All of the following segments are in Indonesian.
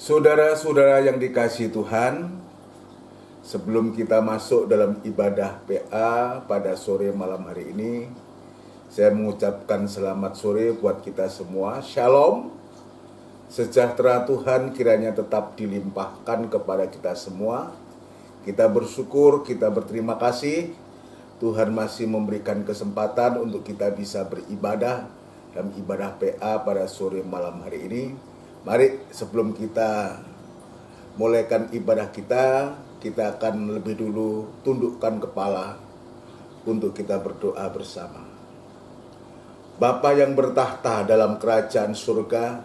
Saudara-saudara yang dikasihi Tuhan, sebelum kita masuk dalam ibadah PA pada sore malam hari ini, saya mengucapkan selamat sore buat kita semua. Shalom, sejahtera Tuhan kiranya tetap dilimpahkan kepada kita semua. Kita bersyukur, kita berterima kasih. Tuhan masih memberikan kesempatan untuk kita bisa beribadah dalam ibadah PA pada sore malam hari ini. Mari sebelum kita mulaikan ibadah kita akan lebih dulu tundukkan kepala untuk kita berdoa bersama. Bapa yang bertahta dalam kerajaan surga,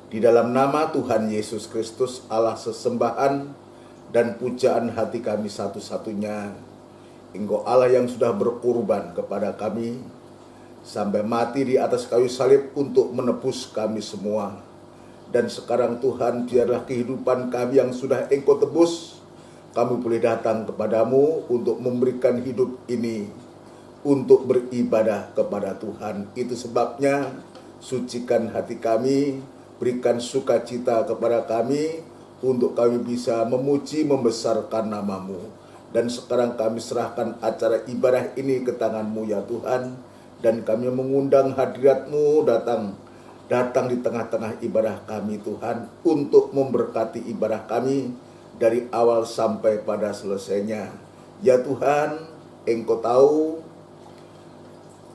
di dalam nama Tuhan Yesus Kristus, Allah sesembahan dan pujaan hati kami satu-satunya, Engkau Allah yang sudah berkorban kepada kami sampai mati di atas kayu salib untuk menebus kami semua. Dan sekarang Tuhan, biarlah kehidupan kami yang sudah Engkau tebus, kami boleh datang kepadamu untuk memberikan hidup ini untuk beribadah kepada Tuhan. Itu sebabnya sucikan hati kami, berikan sukacita kepada kami untuk kami bisa memuji membesarkan nama-Mu. Dan sekarang kami serahkan acara ibadah ini ke tangan-Mu ya Tuhan, dan kami mengundang hadirat-Mu datang di tengah-tengah ibadah kami Tuhan, untuk memberkati ibadah kami dari awal sampai pada selesainya. Ya Tuhan, Engkau tahu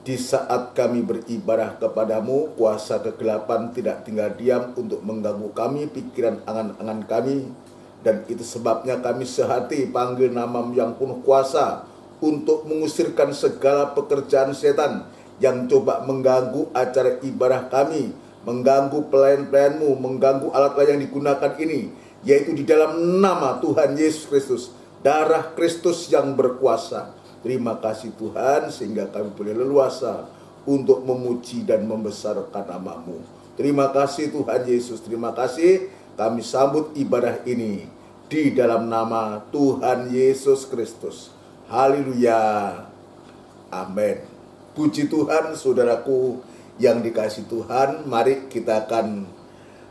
di saat kami beribadah kepadamu, kuasa kegelapan tidak tinggal diam untuk mengganggu kami, pikiran angan-angan kami. Dan itu sebabnya kami sehati panggil nama-Mu yang penuh kuasa untuk mengusirkan segala pekerjaan setan yang coba mengganggu acara ibadah kami, mengganggu pelayan-pelayan-Mu, mengganggu alat-alat yang digunakan ini, yaitu di dalam nama Tuhan Yesus Kristus, darah Kristus yang berkuasa. Terima kasih Tuhan, sehingga kami boleh leluasa untuk memuji dan membesarkan nama-Mu. Terima kasih Tuhan Yesus, terima kasih. Kami sambut ibadah ini di dalam nama Tuhan Yesus Kristus. Haleluya. Amin. Puji Tuhan, saudaraku yang dikasihi Tuhan. Mari kita akan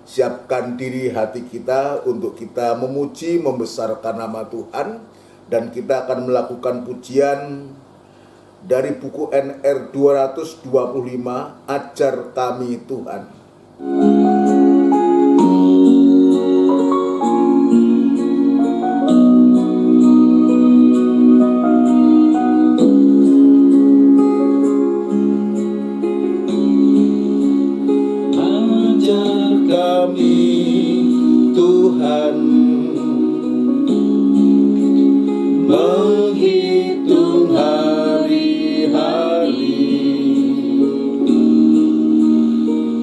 siapkan diri hati kita untuk kita memuji, membesarkan nama Tuhan. Dan kita akan melakukan pujian dari buku NR 225, Ajar Kami Tuhan. Menghitung hari-hari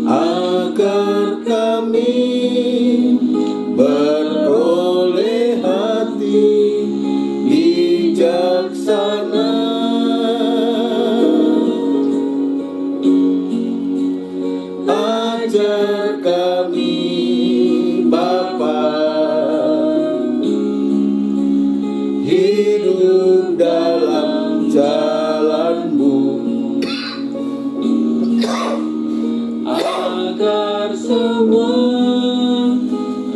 agar kami beroleh hati bijaksana. Ajar kami Bapa hidup dalam jalan-Mu, agar semua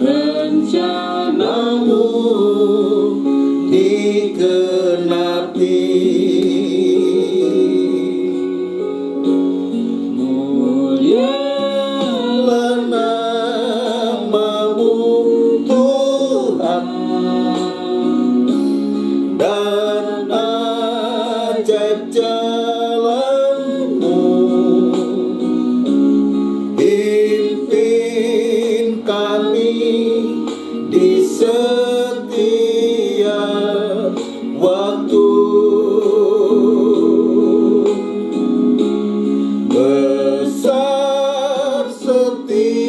rencana-Mu digenapi. Mulialah nama-Mu Tuhan, dan ajaib jalan-Mu. Pimpin kami di setiap waktu. Besar setiamu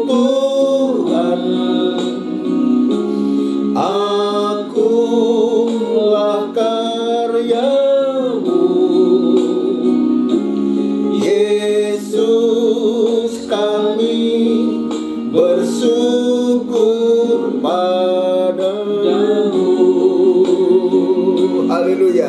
Tuhan, akulah karya-Mu. Yesus, kami bersyukur padamu. Haleluya.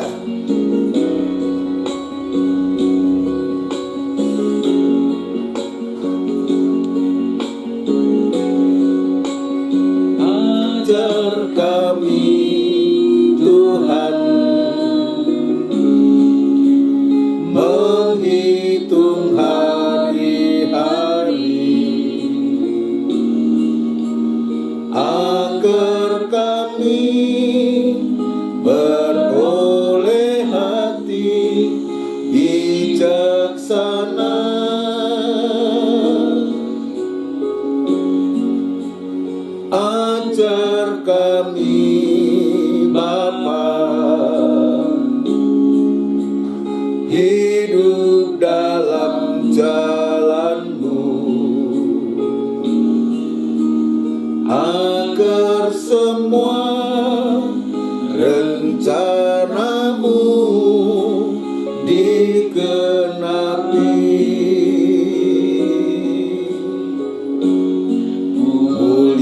kami Bapa, hidup dalam jalan-Mu, agar semua rencana-Mu digenapi.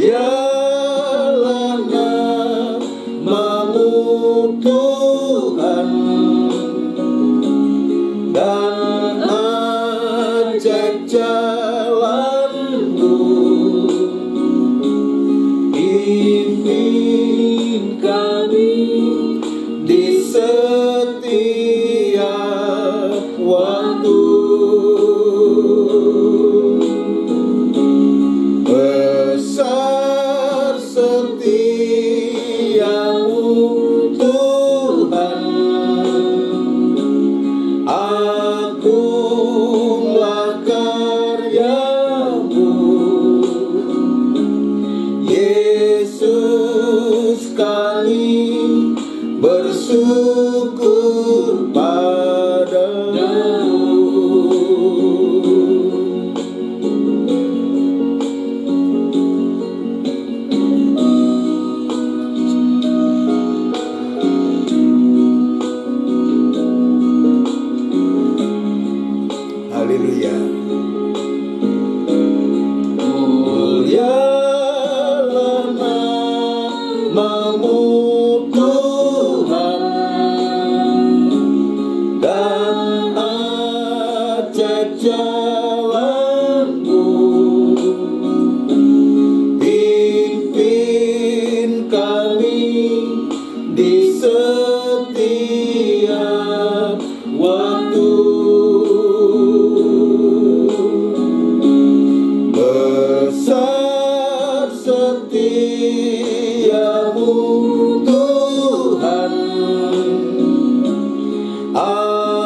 Mulialah nama-Mu Tuhan, dan ajak jalan-Mu, pimpin kami di setiap waktu. Besar setiamu Tuhan, agunglah karya-Mu. Yesus, kami bersyukur padamu. Haleluya. Mulialah nama-Mu Tuhan, dan ajak jalan-Mu, pimpin kami di setiap waktu. Besar setiamu Tuhan,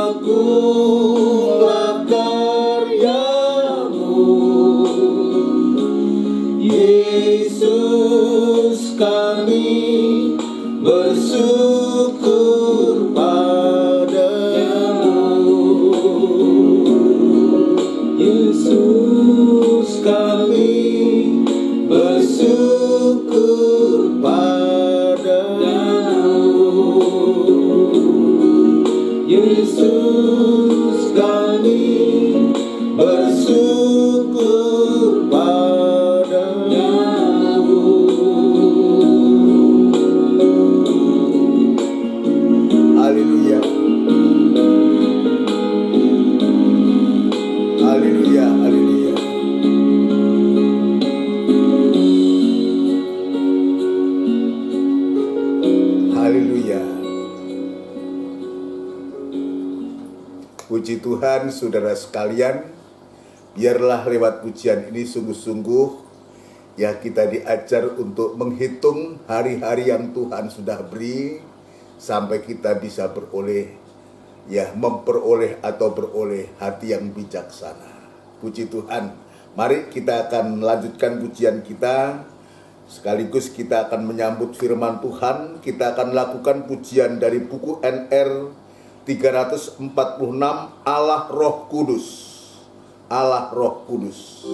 agunglah karya-Mu. Yesus, kami bersyukur padamu. Yesus, kami bersyukur padamu. Yesus, kami bersyukur padamu. Haleluya. Haleluya. Haleluya. Haleluya. Puji Tuhan, saudara sekalian, biarlah lewat pujian ini sungguh-sungguh ya kita diajar untuk menghitung hari-hari yang Tuhan sudah beri sampai kita bisa memperoleh atau beroleh hati yang bijaksana. Puji Tuhan. Mari kita akan melanjutkan pujian kita. Sekaligus kita akan menyambut firman Tuhan. Kita akan lakukan pujian dari buku NR 346, Allah Roh Kudus. Allah Roh Kudus.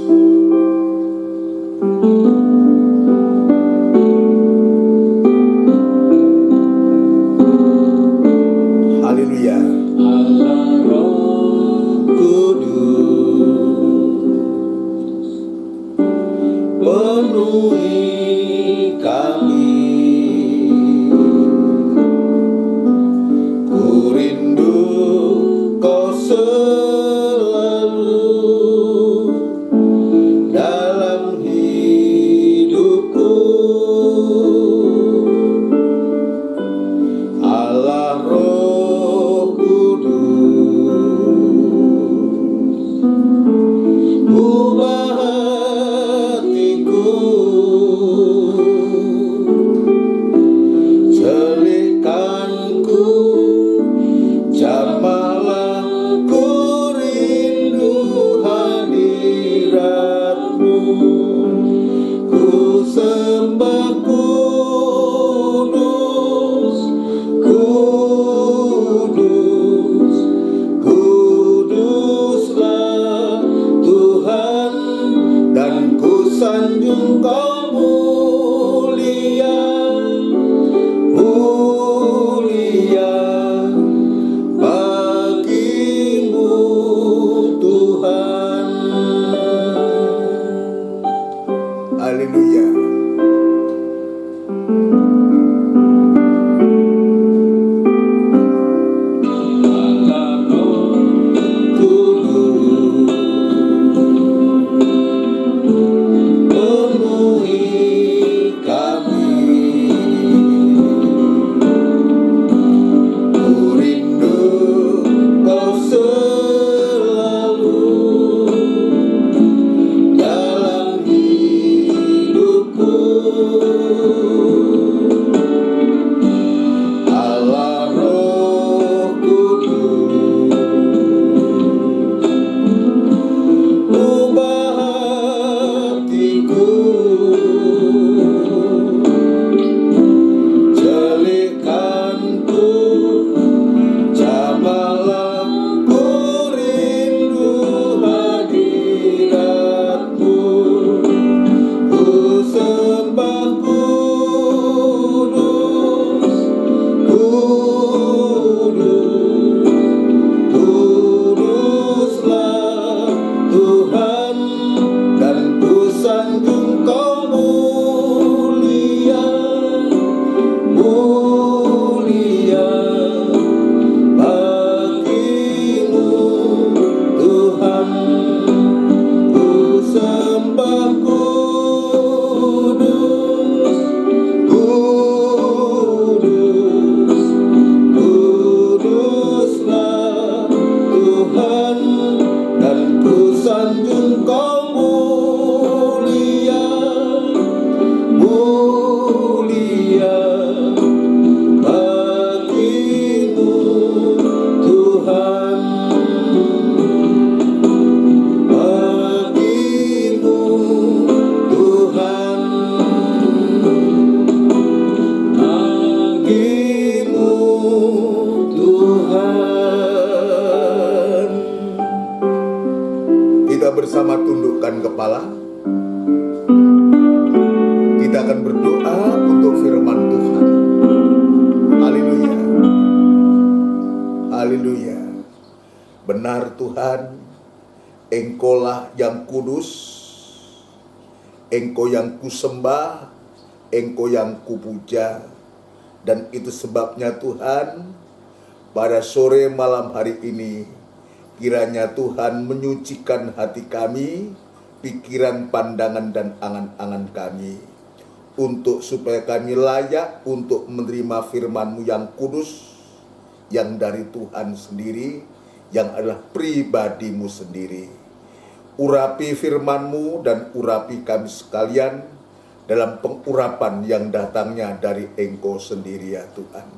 Haleluya. Allah Roh Kudus, penuhi kami. Ku rindu Kau selalu dalam hidupku. Allah Roh Kudus, ubah hatiku, celihkanku, jamahlah ku rindu hadirat-Mu. Ku sembah, ku sanjung kau mulia, mulia bagimu Tuhan. Haleluya. Bersama tundukkan kepala, kita akan berdoa untuk firman Tuhan. Haleluya, haleluya. Benar Tuhan, Engkaulah yang kudus, Engkau yang kusembah, Engkau yang kupuja. Dan itu sebabnya Tuhan, pada sore malam hari ini, kiranya Tuhan menyucikan hati kami, pikiran, pandangan, dan angan-angan kami, untuk supaya kami layak untuk menerima firman-Mu yang kudus, yang dari Tuhan sendiri, yang adalah pribadi-Mu sendiri. Urapi firman-Mu dan urapi kami sekalian dalam pengurapan yang datangnya dari Engkau sendiri ya Tuhan.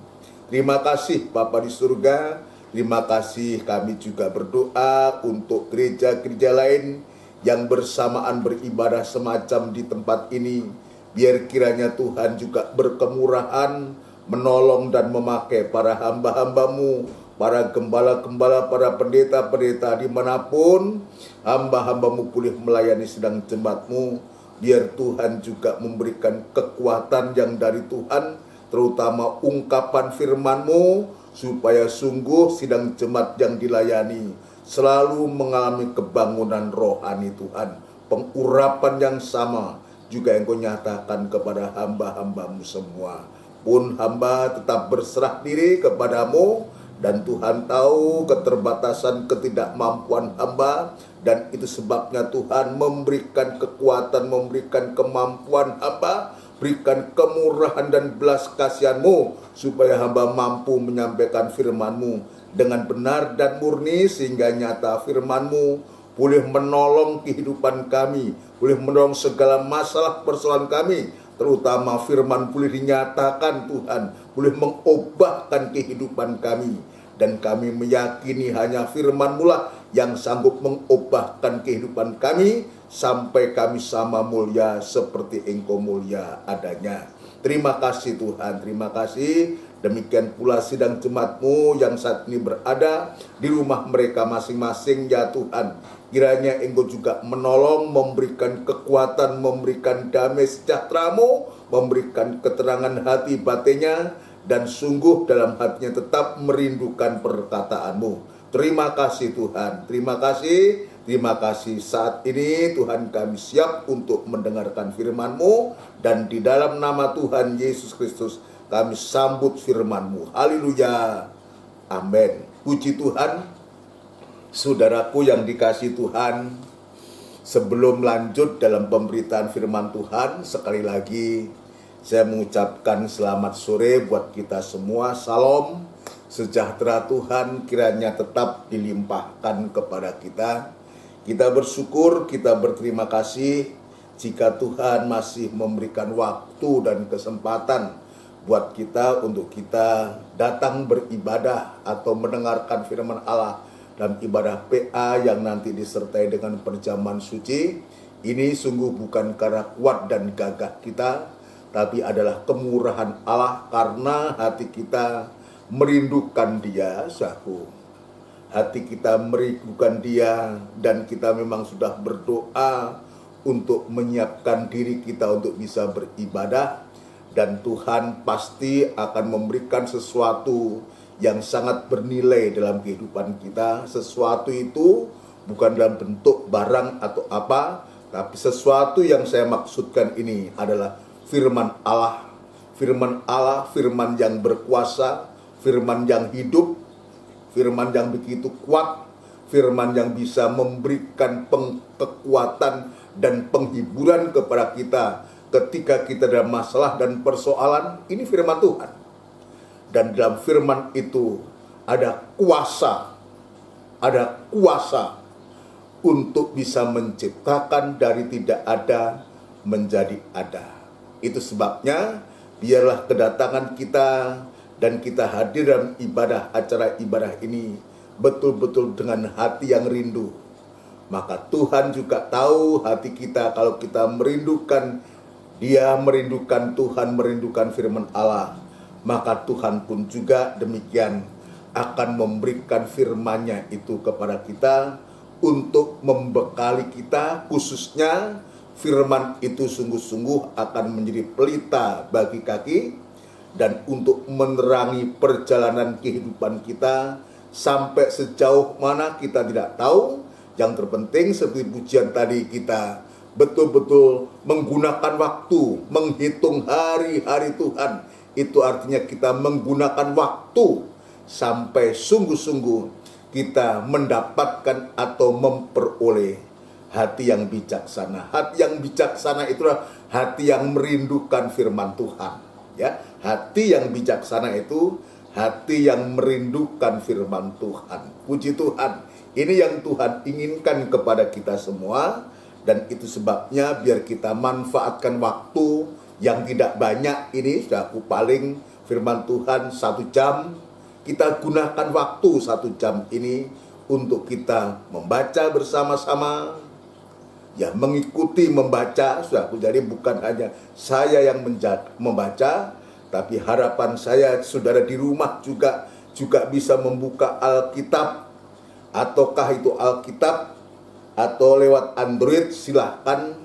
Terima kasih Bapa di surga. Terima kasih, kami juga berdoa untuk gereja-gereja lain yang bersamaan beribadah semacam di tempat ini. Biar kiranya Tuhan juga berkemurahan, menolong dan memakai para hamba-hamba-Mu, para gembala-gembala, para pendeta-pendeta dimanapun hamba-hamba-Mu pulih melayani sedang jemaat-Mu. Biar Tuhan juga memberikan kekuatan yang dari Tuhan, terutama ungkapan firman-Mu, supaya sungguh sidang jemaat yang dilayani selalu mengalami kebangunan rohani Tuhan. Pengurapan yang sama juga yang Kau nyatakan kepada hamba-hamba-Mu semua. Pun hamba tetap berserah diri kepadamu, dan Tuhan tahu keterbatasan ketidakmampuan hamba, dan itu sebabnya Tuhan memberikan kekuatan, memberikan kemampuan hamba, berikan kemurahan dan belas kasihan-Mu, supaya hamba mampu menyampaikan firman-Mu dengan benar dan murni, sehingga nyata firman-Mu boleh menolong kehidupan kami, boleh menolong segala masalah persoalan kami, terutama firman boleh dinyatakan Tuhan, boleh mengubahkan kehidupan kami. Dan kami meyakini hanya firman-Mu lah yang sanggup mengubahkan kehidupan kami, sampai kami sama mulia seperti Engkau mulia adanya. Terima kasih Tuhan, terima kasih. Demikian pula sidang jemaat-Mu yang saat ini berada di rumah mereka masing-masing, ya Tuhan. Kiranya Engkau juga menolong, memberikan kekuatan, memberikan damai sejahtera-Mu, memberikan keterangan hati batinnya, dan sungguh dalam hatinya tetap merindukan perkataan-Mu. Terima kasih Tuhan, terima kasih. Terima kasih saat ini Tuhan kami siap untuk mendengarkan firman-Mu, dan di dalam nama Tuhan Yesus Kristus kami sambut firman-Mu. Haleluya. Amin. Puji Tuhan. Saudaraku yang dikasihi Tuhan, sebelum lanjut dalam pemberitaan firman Tuhan, sekali lagi saya mengucapkan selamat sore buat kita semua. Salam sejahtera Tuhan kiranya tetap dilimpahkan kepada kita. Kita bersyukur, kita berterima kasih jika Tuhan masih memberikan waktu dan kesempatan buat kita untuk kita datang beribadah atau mendengarkan firman Allah dalam ibadah PA yang nanti disertai dengan perjamuan suci. Ini sungguh bukan karena kuat dan gagah kita, tapi adalah kemurahan Allah karena hati kita merindukan Dia, saudaraku. Hati kita merindukan Dia, dan kita memang sudah berdoa untuk menyiapkan diri kita untuk bisa beribadah, dan Tuhan pasti akan memberikan sesuatu yang sangat bernilai dalam kehidupan kita. Sesuatu itu bukan dalam bentuk barang atau apa, tapi sesuatu yang saya maksudkan ini adalah firman Allah. Firman Allah, firman yang berkuasa, firman yang hidup, firman yang begitu kuat, firman yang bisa memberikan kekuatan dan penghiburan kepada kita ketika kita dalam masalah dan persoalan. Ini firman Tuhan. Dan dalam firman itu ada kuasa untuk bisa menciptakan dari tidak ada menjadi ada. Itu sebabnya biarlah kedatangan kita dan kita hadir dalam acara ibadah ini betul-betul dengan hati yang rindu. Maka Tuhan juga tahu hati kita kalau kita merindukan Dia, merindukan Tuhan, merindukan firman Allah. Maka Tuhan pun juga demikian akan memberikan firman-Nya itu kepada kita untuk membekali kita, khususnya firman itu sungguh-sungguh akan menjadi pelita bagi kaki dan untuk menerangi perjalanan kehidupan kita sampai sejauh mana kita tidak tahu. Yang terpenting seperti pujian tadi, kita betul-betul menggunakan waktu, menghitung hari-hari Tuhan. Itu artinya kita menggunakan waktu sampai sungguh-sungguh kita mendapatkan atau memperoleh hati yang bijaksana. Hati yang bijaksana itulah hati yang merindukan firman Tuhan. Ya, hati yang bijaksana itu hati yang merindukan firman Tuhan. Puji Tuhan. Ini yang Tuhan inginkan kepada kita semua. Dan itu sebabnya biar kita manfaatkan waktu yang tidak banyak ini. Sudah aku paling firman Tuhan 1 jam. Kita gunakan waktu 1 jam ini untuk kita membaca bersama-sama. Ya, mengikuti membaca. Sudah aku, jadi bukan hanya saya yang membaca, tapi harapan saya saudara di rumah juga bisa membuka Alkitab, ataukah itu Alkitab atau lewat Android, silahkan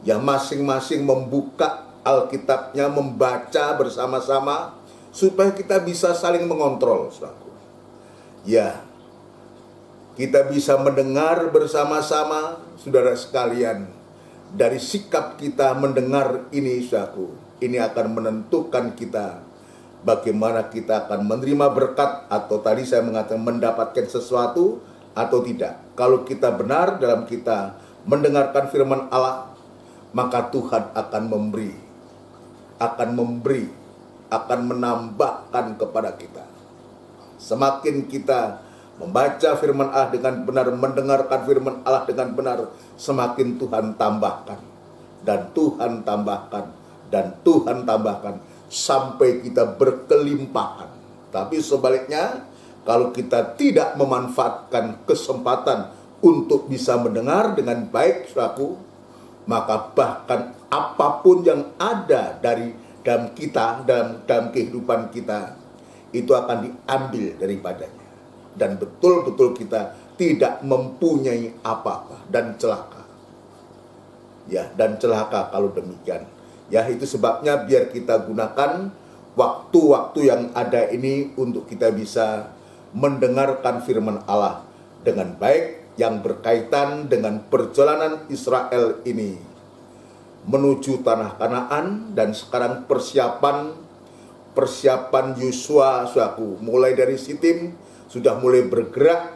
ya, masing-masing membuka Alkitabnya, membaca bersama-sama supaya kita bisa saling mengontrol, saudaraku. Ya, kita bisa mendengar bersama-sama, saudara sekalian. Dari sikap kita mendengar ini, saudaraku, ini akan menentukan kita bagaimana kita akan menerima berkat, atau tadi saya mengatakan mendapatkan sesuatu atau tidak. Kalau kita benar dalam kita mendengarkan firman Allah, maka Tuhan akan menambahkan kepada kita. Semakin kita membaca firman Allah dengan benar, mendengarkan firman Allah dengan benar, semakin Tuhan tambahkan, dan Tuhan tambahkan, dan Tuhan tambahkan, sampai kita berkelimpahan. Tapi sebaliknya, kalau kita tidak memanfaatkan kesempatan untuk bisa mendengar dengan baik, saudaraku, maka bahkan apapun yang ada dalam kehidupan kita, itu akan diambil daripadanya. Dan betul-betul kita tidak mempunyai apa-apa dan celaka. Ya, dan celaka kalau demikian. Ya, itu sebabnya biar kita gunakan waktu-waktu yang ada ini untuk kita bisa mendengarkan firman Allah dengan baik yang berkaitan dengan perjalanan Israel ini menuju tanah Kanaan, dan sekarang persiapan Yosua suaku mulai dari Sitim sudah mulai bergerak,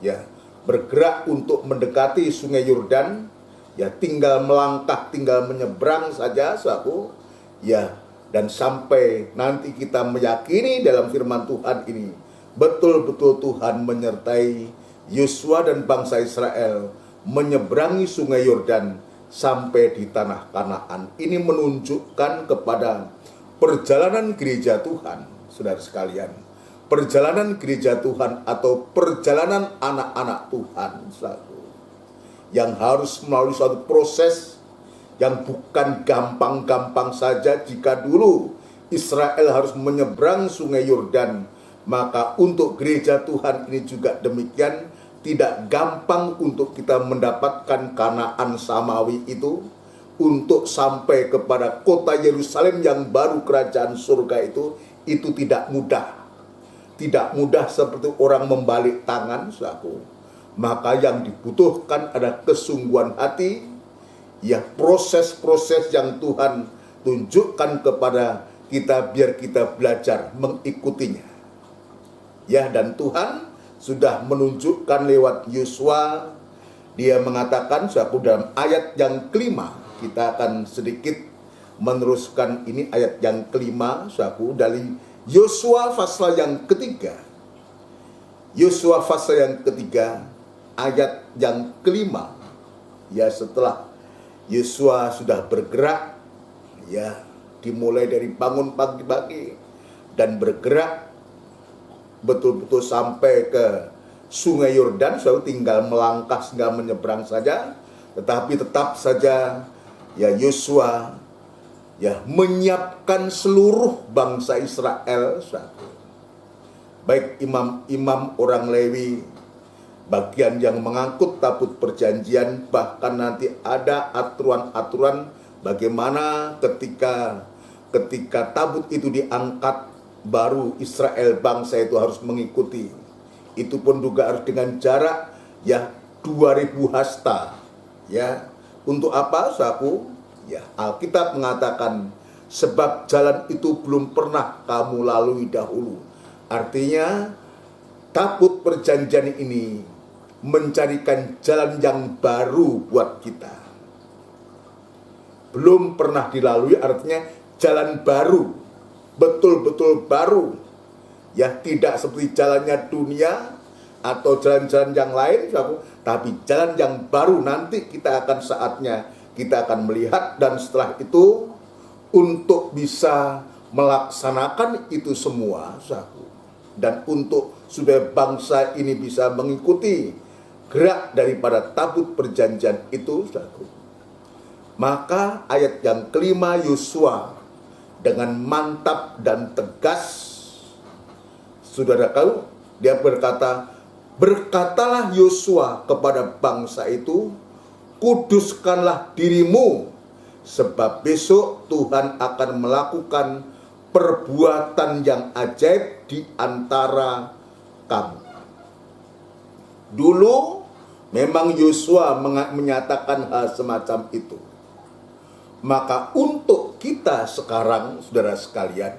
ya, bergerak untuk mendekati Sungai Yordan, ya, tinggal melangkah, tinggal menyeberang saja suaku, ya, dan sampai nanti kita meyakini dalam firman Tuhan ini betul-betul Tuhan menyertai Yosua dan bangsa Israel menyeberangi Sungai Yordan sampai di tanah Kanaan. Ini menunjukkan kepada perjalanan gereja Tuhan, saudara sekalian. Perjalanan gereja Tuhan atau perjalanan anak-anak Tuhan, yang harus melalui suatu proses yang bukan gampang-gampang saja. Jika dulu Israel harus menyeberang Sungai Yordan, maka untuk gereja Tuhan ini juga demikian. Tidak gampang untuk kita mendapatkan Kanaan Samawi itu, untuk sampai kepada kota Yerusalem yang baru kerajaan surga itu tidak mudah. Tidak mudah seperti orang membalik tangan, saudaraku. Maka yang dibutuhkan ada kesungguhan hati, ya, proses-proses yang Tuhan tunjukkan kepada kita biar kita belajar mengikutinya. Ya, dan Tuhan sudah menunjukkan lewat Yosua. Dia mengatakan, saudaraku, dalam ayat yang kelima, kita akan sedikit meneruskan ini ayat yang kelima, saudaraku, dari Yosua pasal yang ketiga. Yosua pasal yang ketiga, ayat yang kelima. Ya, setelah Yosua sudah bergerak, ya, dimulai dari bangun pagi-pagi dan bergerak betul-betul sampai ke Sungai Yordan, selalu tinggal melangkah sehingga menyeberang saja. Tetapi tetap saja, ya, Yosua, ya, menyiapkan seluruh bangsa Israel, baik imam-imam orang Lewi, bagian yang mengangkut tabut perjanjian, bahkan nanti ada aturan-aturan bagaimana ketika tabut itu diangkat, baru Israel bangsa itu harus mengikuti. Itu pun juga harus dengan jarak, ya, 2000 hasta. Ya, untuk apa, saudaraku? Ya, Alkitab mengatakan sebab jalan itu belum pernah kamu lalui dahulu. Artinya tabut perjanjian ini mencarikan jalan yang baru buat kita. Belum pernah dilalui artinya jalan baru, betul-betul baru. Ya, tidak seperti jalannya dunia atau jalan-jalan yang lain, tapi jalan yang baru. Nanti kita akan saatnya kita akan melihat, dan setelah itu untuk bisa melaksanakan itu semua, dan untuk supaya bangsa ini bisa mengikuti gerak daripada tabut perjanjian itu, maka ayat yang kelima Yosua dengan mantap dan tegas, saudara tahu, dia berkata, berkatalah Yosua kepada bangsa itu, kuduskanlah dirimu, sebab besok Tuhan akan melakukan perbuatan yang ajaib di antara kamu. Dulu memang Yosua menyatakan hal semacam itu. Maka untuk kita sekarang, saudara sekalian,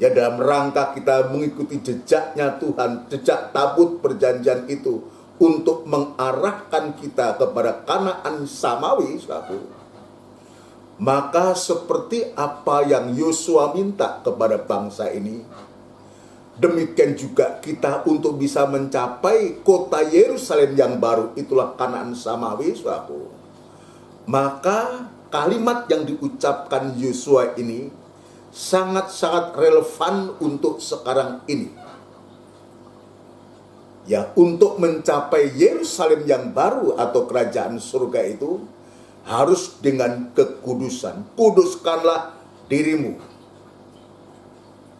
ya, dalam rangka kita mengikuti jejaknya Tuhan, jejak tabut perjanjian itu, untuk mengarahkan kita kepada Kanaan Samawi, maka seperti apa yang Yosua minta kepada bangsa ini, demikian juga kita untuk bisa mencapai kota Yerusalem yang baru, itulah Kanaan Samawi, maka kalimat yang diucapkan Yosua ini sangat-sangat relevan untuk sekarang ini. Ya, untuk mencapai Yerusalem yang baru atau kerajaan surga itu harus dengan kekudusan. Kuduskanlah dirimu.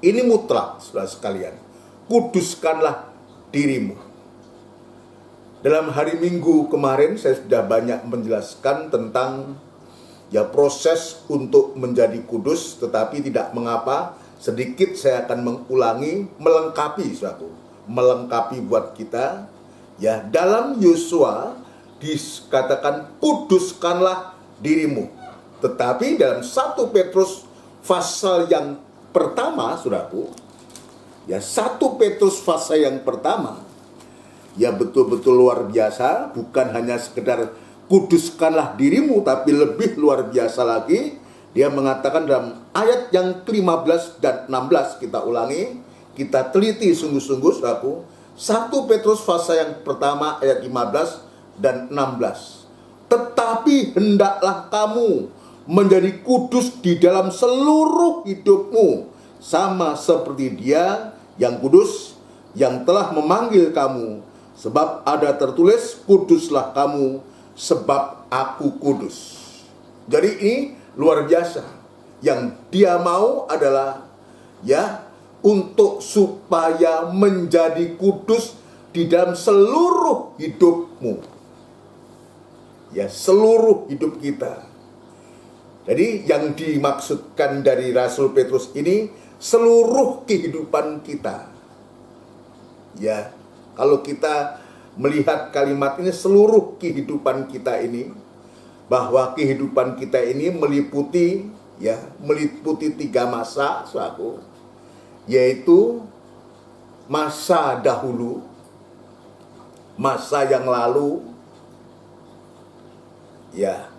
Ini mutlak, saudara sekalian. Kuduskanlah dirimu. Dalam hari Minggu kemarin saya sudah banyak menjelaskan tentang proses untuk menjadi kudus, tetapi tidak mengapa, sedikit saya akan mengulangi, melengkapi melengkapi buat kita. Dalam Yosua dikatakan kuduskanlah dirimu. Tetapi dalam 1 Petrus pasal yang pertama, saudaraku, 1 Petrus pasal yang pertama, betul-betul luar biasa, bukan hanya sekedar kuduskanlah dirimu, tapi lebih luar biasa lagi. Dia mengatakan dalam ayat yang ke-15 dan 16, kita ulangi, kita teliti sungguh-sungguh, saudaraku. 1 Petrus pasal yang pertama ayat 15 dan 16. Tetapi hendaklah kamu menjadi kudus di dalam seluruh hidupmu, sama seperti Dia yang kudus, yang telah memanggil kamu. Sebab ada tertulis, kuduslah kamu, sebab aku kudus. Jadi ini luar biasa. Yang Dia mau adalah untuk supaya menjadi kudus di dalam seluruh hidupmu. Seluruh hidup kita. Jadi yang dimaksudkan dari Rasul Petrus ini seluruh kehidupan kita. Kalau kita melihat kalimat ini, seluruh kehidupan kita ini, bahwa kehidupan kita ini meliputi 3 masa, yaitu masa dahulu, masa yang lalu,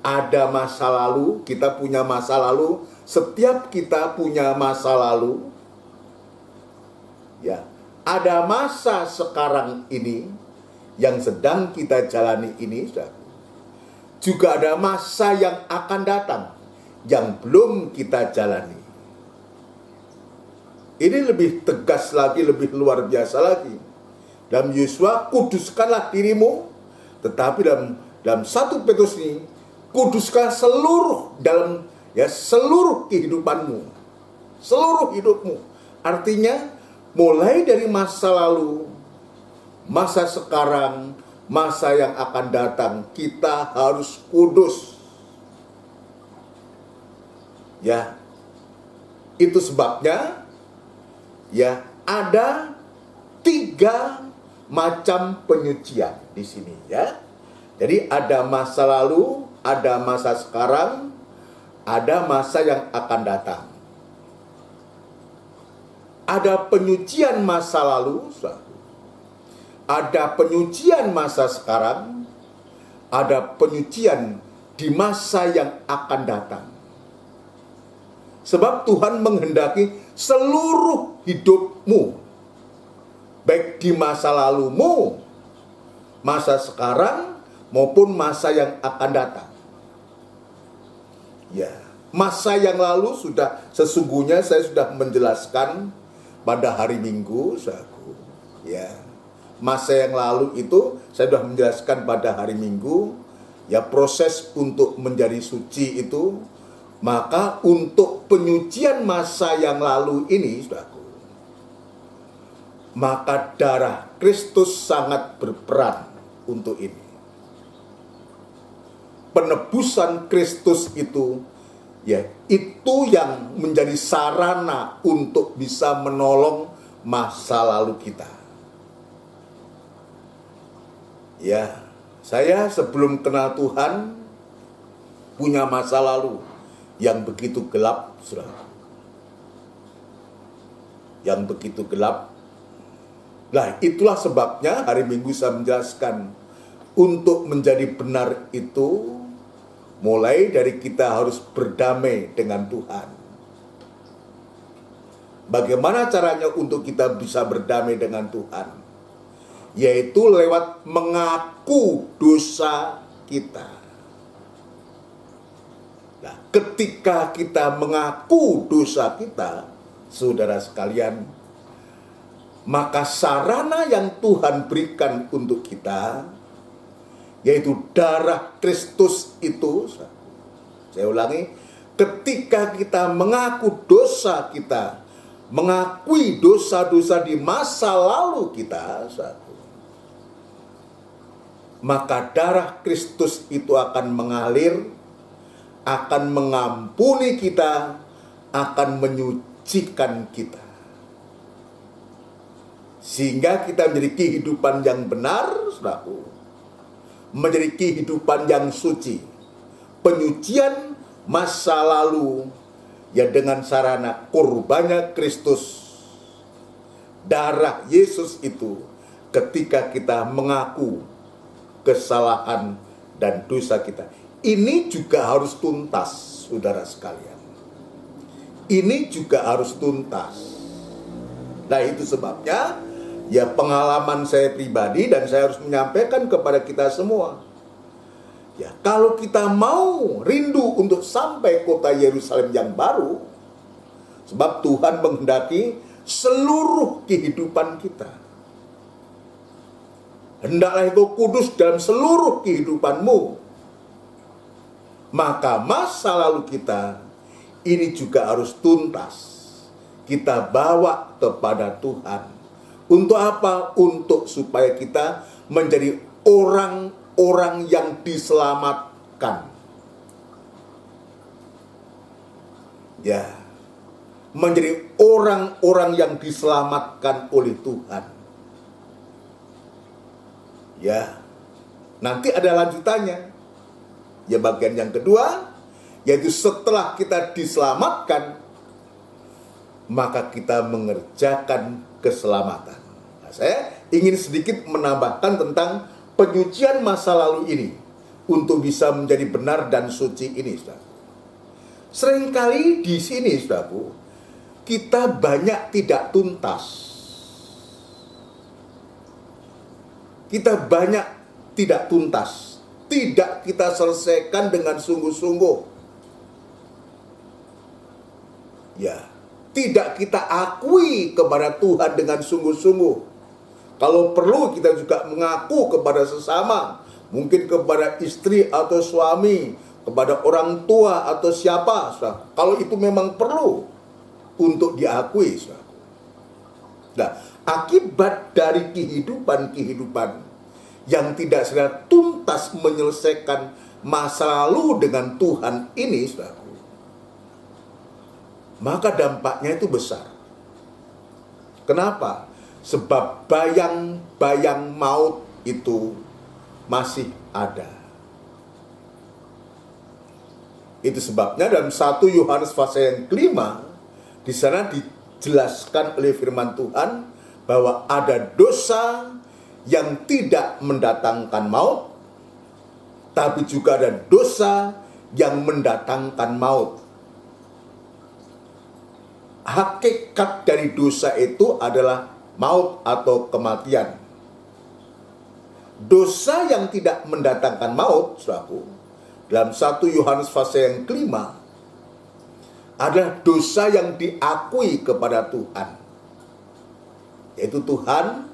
ada masa lalu, kita punya masa lalu, setiap kita punya masa lalu. Ada masa sekarang ini yang sedang kita jalani ini, juga ada masa yang akan datang yang belum kita jalani. Ini lebih tegas lagi, lebih luar biasa lagi. Dalam Yosua, kuduskanlah dirimu, tetapi dalam 1 Petrus ini, kuduskan seluruh seluruh kehidupanmu, seluruh hidupmu. Artinya mulai dari masa lalu, masa sekarang, masa yang akan datang, kita harus kudus. Itu sebabnya ada 3 macam penyucian di sini, Jadi ada masa lalu, ada masa sekarang, ada masa yang akan datang. Ada penyucian masa lalu, ada penyucian masa sekarang, ada penyucian di masa yang akan datang. Sebab Tuhan menghendaki seluruh hidupmu, baik di masa lalumu, masa sekarang, maupun masa yang akan datang. Masa yang lalu sesungguhnya saya sudah menjelaskan pada hari Minggu, masa yang lalu itu saya sudah menjelaskan pada hari Minggu, proses untuk menjadi suci itu. Maka untuk penyucian masa yang lalu ini, maka darah Kristus sangat berperan untuk ini. Penebusan Kristus itu itu yang menjadi sarana untuk bisa menolong masa lalu kita. Saya sebelum kenal Tuhan punya masa lalu yang begitu gelap, yang begitu gelap. Nah, itulah sebabnya hari Minggu saya menjelaskan, untuk menjadi benar itu mulai dari kita harus berdamai dengan Tuhan. Bagaimana caranya untuk kita bisa berdamai dengan Tuhan? Yaitu lewat mengaku dosa kita. Nah, ketika kita mengaku dosa kita, saudara sekalian, maka sarana yang Tuhan berikan untuk kita, yaitu darah Kristus itu, saya ulangi, ketika kita mengaku dosa kita, mengakui dosa-dosa di masa lalu kita, maka darah Kristus itu akan mengalir, akan mengampuni kita, akan menyucikan kita. Sehingga kita menjadi kehidupan yang benar, saudaraku. Menjadi kehidupan yang suci. Penyucian masa lalu, ya dengan sarana kurbannya Kristus. Darah Yesus itu ketika kita mengaku kesalahan dan dosa kita. Ini juga harus tuntas, saudara sekalian. Ini juga harus tuntas. Nah, itu sebabnya ya pengalaman saya pribadi dan saya harus menyampaikan kepada kita semua. Ya, kalau kita mau rindu untuk sampai kota Yerusalem yang baru, sebab Tuhan menghendaki seluruh kehidupan kita. Hendaklah itu kudus dalam seluruh kehidupanmu. Maka masa lalu kita ini juga harus tuntas. Kita bawa kepada Tuhan. Untuk apa? Untuk supaya kita menjadi orang-orang yang diselamatkan. Ya, menjadi orang-orang yang diselamatkan oleh Tuhan. Ya, nanti ada lanjutannya. Ya, bagian yang kedua, yaitu setelah kita diselamatkan, maka kita mengerjakan keselamatan. Nah, saya ingin sedikit menambahkan tentang penyucian masa lalu ini untuk bisa menjadi benar dan suci ini, saudara. Seringkali di sini, saudaraku, kita banyak tidak tuntas. Kita banyak tidak tuntas, tidak kita selesaikan dengan sungguh-sungguh. Ya, tidak kita akui kepada Tuhan dengan sungguh-sungguh. Kalau perlu kita juga mengaku kepada sesama, mungkin kepada istri atau suami, kepada orang tua atau siapa, saudara. Kalau itu memang perlu untuk diakui, saudara. Nah, akibat dari kehidupan yang tidak secara tuntas menyelesaikan masa lalu dengan Tuhan ini, saudara, maka dampaknya itu besar. Kenapa? Sebab bayang-bayang maut itu masih ada. Itu sebabnya dalam 1 Yohanes pasal yang kelima, di sana dijelaskan oleh firman Tuhan bahwa ada dosa yang tidak mendatangkan maut, tapi juga ada dosa yang mendatangkan maut. Hakikat dari dosa itu adalah maut atau kematian. Dosa yang tidak mendatangkan maut, saudaraku, dalam 1 Yohanes pasal yang kelima, adalah dosa yang diakui kepada Tuhan. Yaitu Tuhan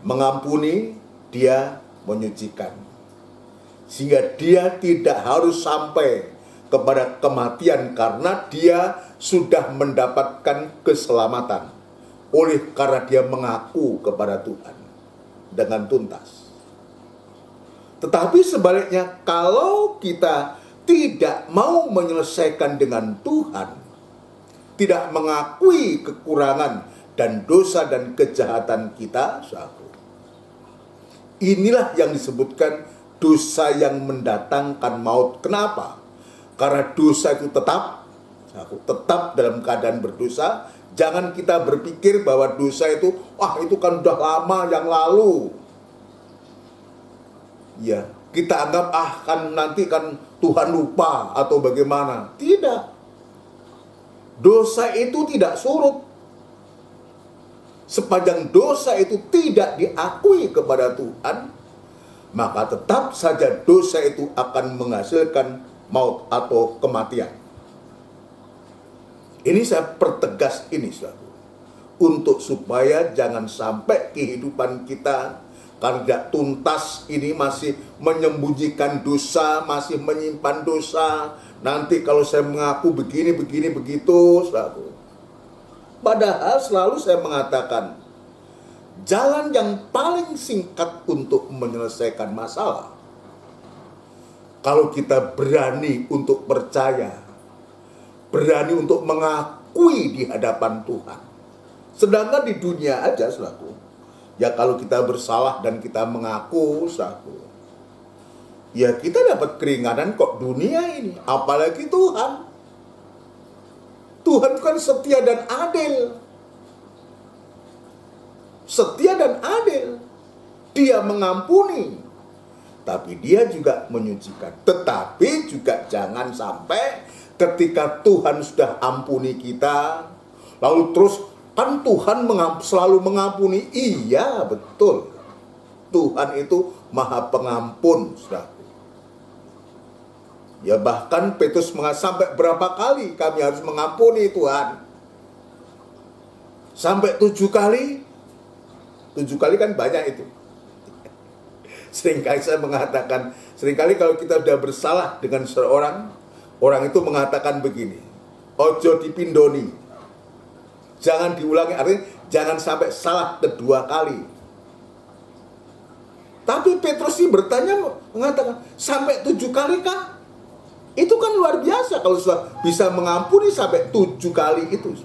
mengampuni, Dia menyucikan. Sehingga dia tidak harus sampai kepada kematian karena dia sudah mendapatkan keselamatan karena dia mengaku kepada Tuhan dengan tuntas. Tetapi sebaliknya, kalau kita tidak mau menyelesaikan dengan Tuhan, tidak mengakui kekurangan dan dosa dan kejahatan kita, inilah yang disebutkan dosa yang mendatangkan maut. Kenapa? Karena dosa itu tetap dalam keadaan berdosa. Jangan kita berpikir bahwa dosa itu, itu kan udah lama yang lalu. Ya, kita anggap kan nanti kan Tuhan lupa atau bagaimana. Tidak. Dosa itu tidak surut. Sepanjang dosa itu tidak diakui kepada Tuhan, maka tetap saja dosa itu akan menghasilkan maut atau kematian. Ini saya pertegas ini, saudara, untuk supaya jangan sampai kehidupan kita karena tidak tuntas ini masih menyembunyikan dosa, masih menyimpan dosa. Nanti kalau saya mengaku begini, begitu, saudara, Padahal selalu saya mengatakan, jalan yang paling singkat untuk menyelesaikan masalah, kalau kita berani untuk percaya, berani untuk mengakui di hadapan Tuhan. Sedangkan di dunia aja, saudaraku, ya kalau kita bersalah dan kita mengaku, saudaraku, ya kita dapat keringanan kok dunia ini, apalagi Tuhan. Tuhan kan setia dan adil. Setia dan adil. Dia mengampuni, tapi dia juga menyucikan. Tetapi juga jangan sampai ketika Tuhan sudah ampuni kita, lalu terus kan Tuhan selalu mengampuni. Iya, betul. Tuhan itu Maha Pengampun, saudara. Ya bahkan Petrus sampai berapa kali kami harus mengampuni Tuhan? Sampai 7 kali? 7 kali kan banyak itu. Seringkali saya mengatakan, seringkali kalau kita sudah bersalah dengan seorang, orang itu mengatakan begini, ojo dipindoni. Jangan diulangi, artinya jangan sampai salah kedua kali. Tapi Petrus ini bertanya, mengatakan, sampai 7 kali kah? Itu kan luar biasa kalau sudah bisa mengampuni sampai 7 kali itu.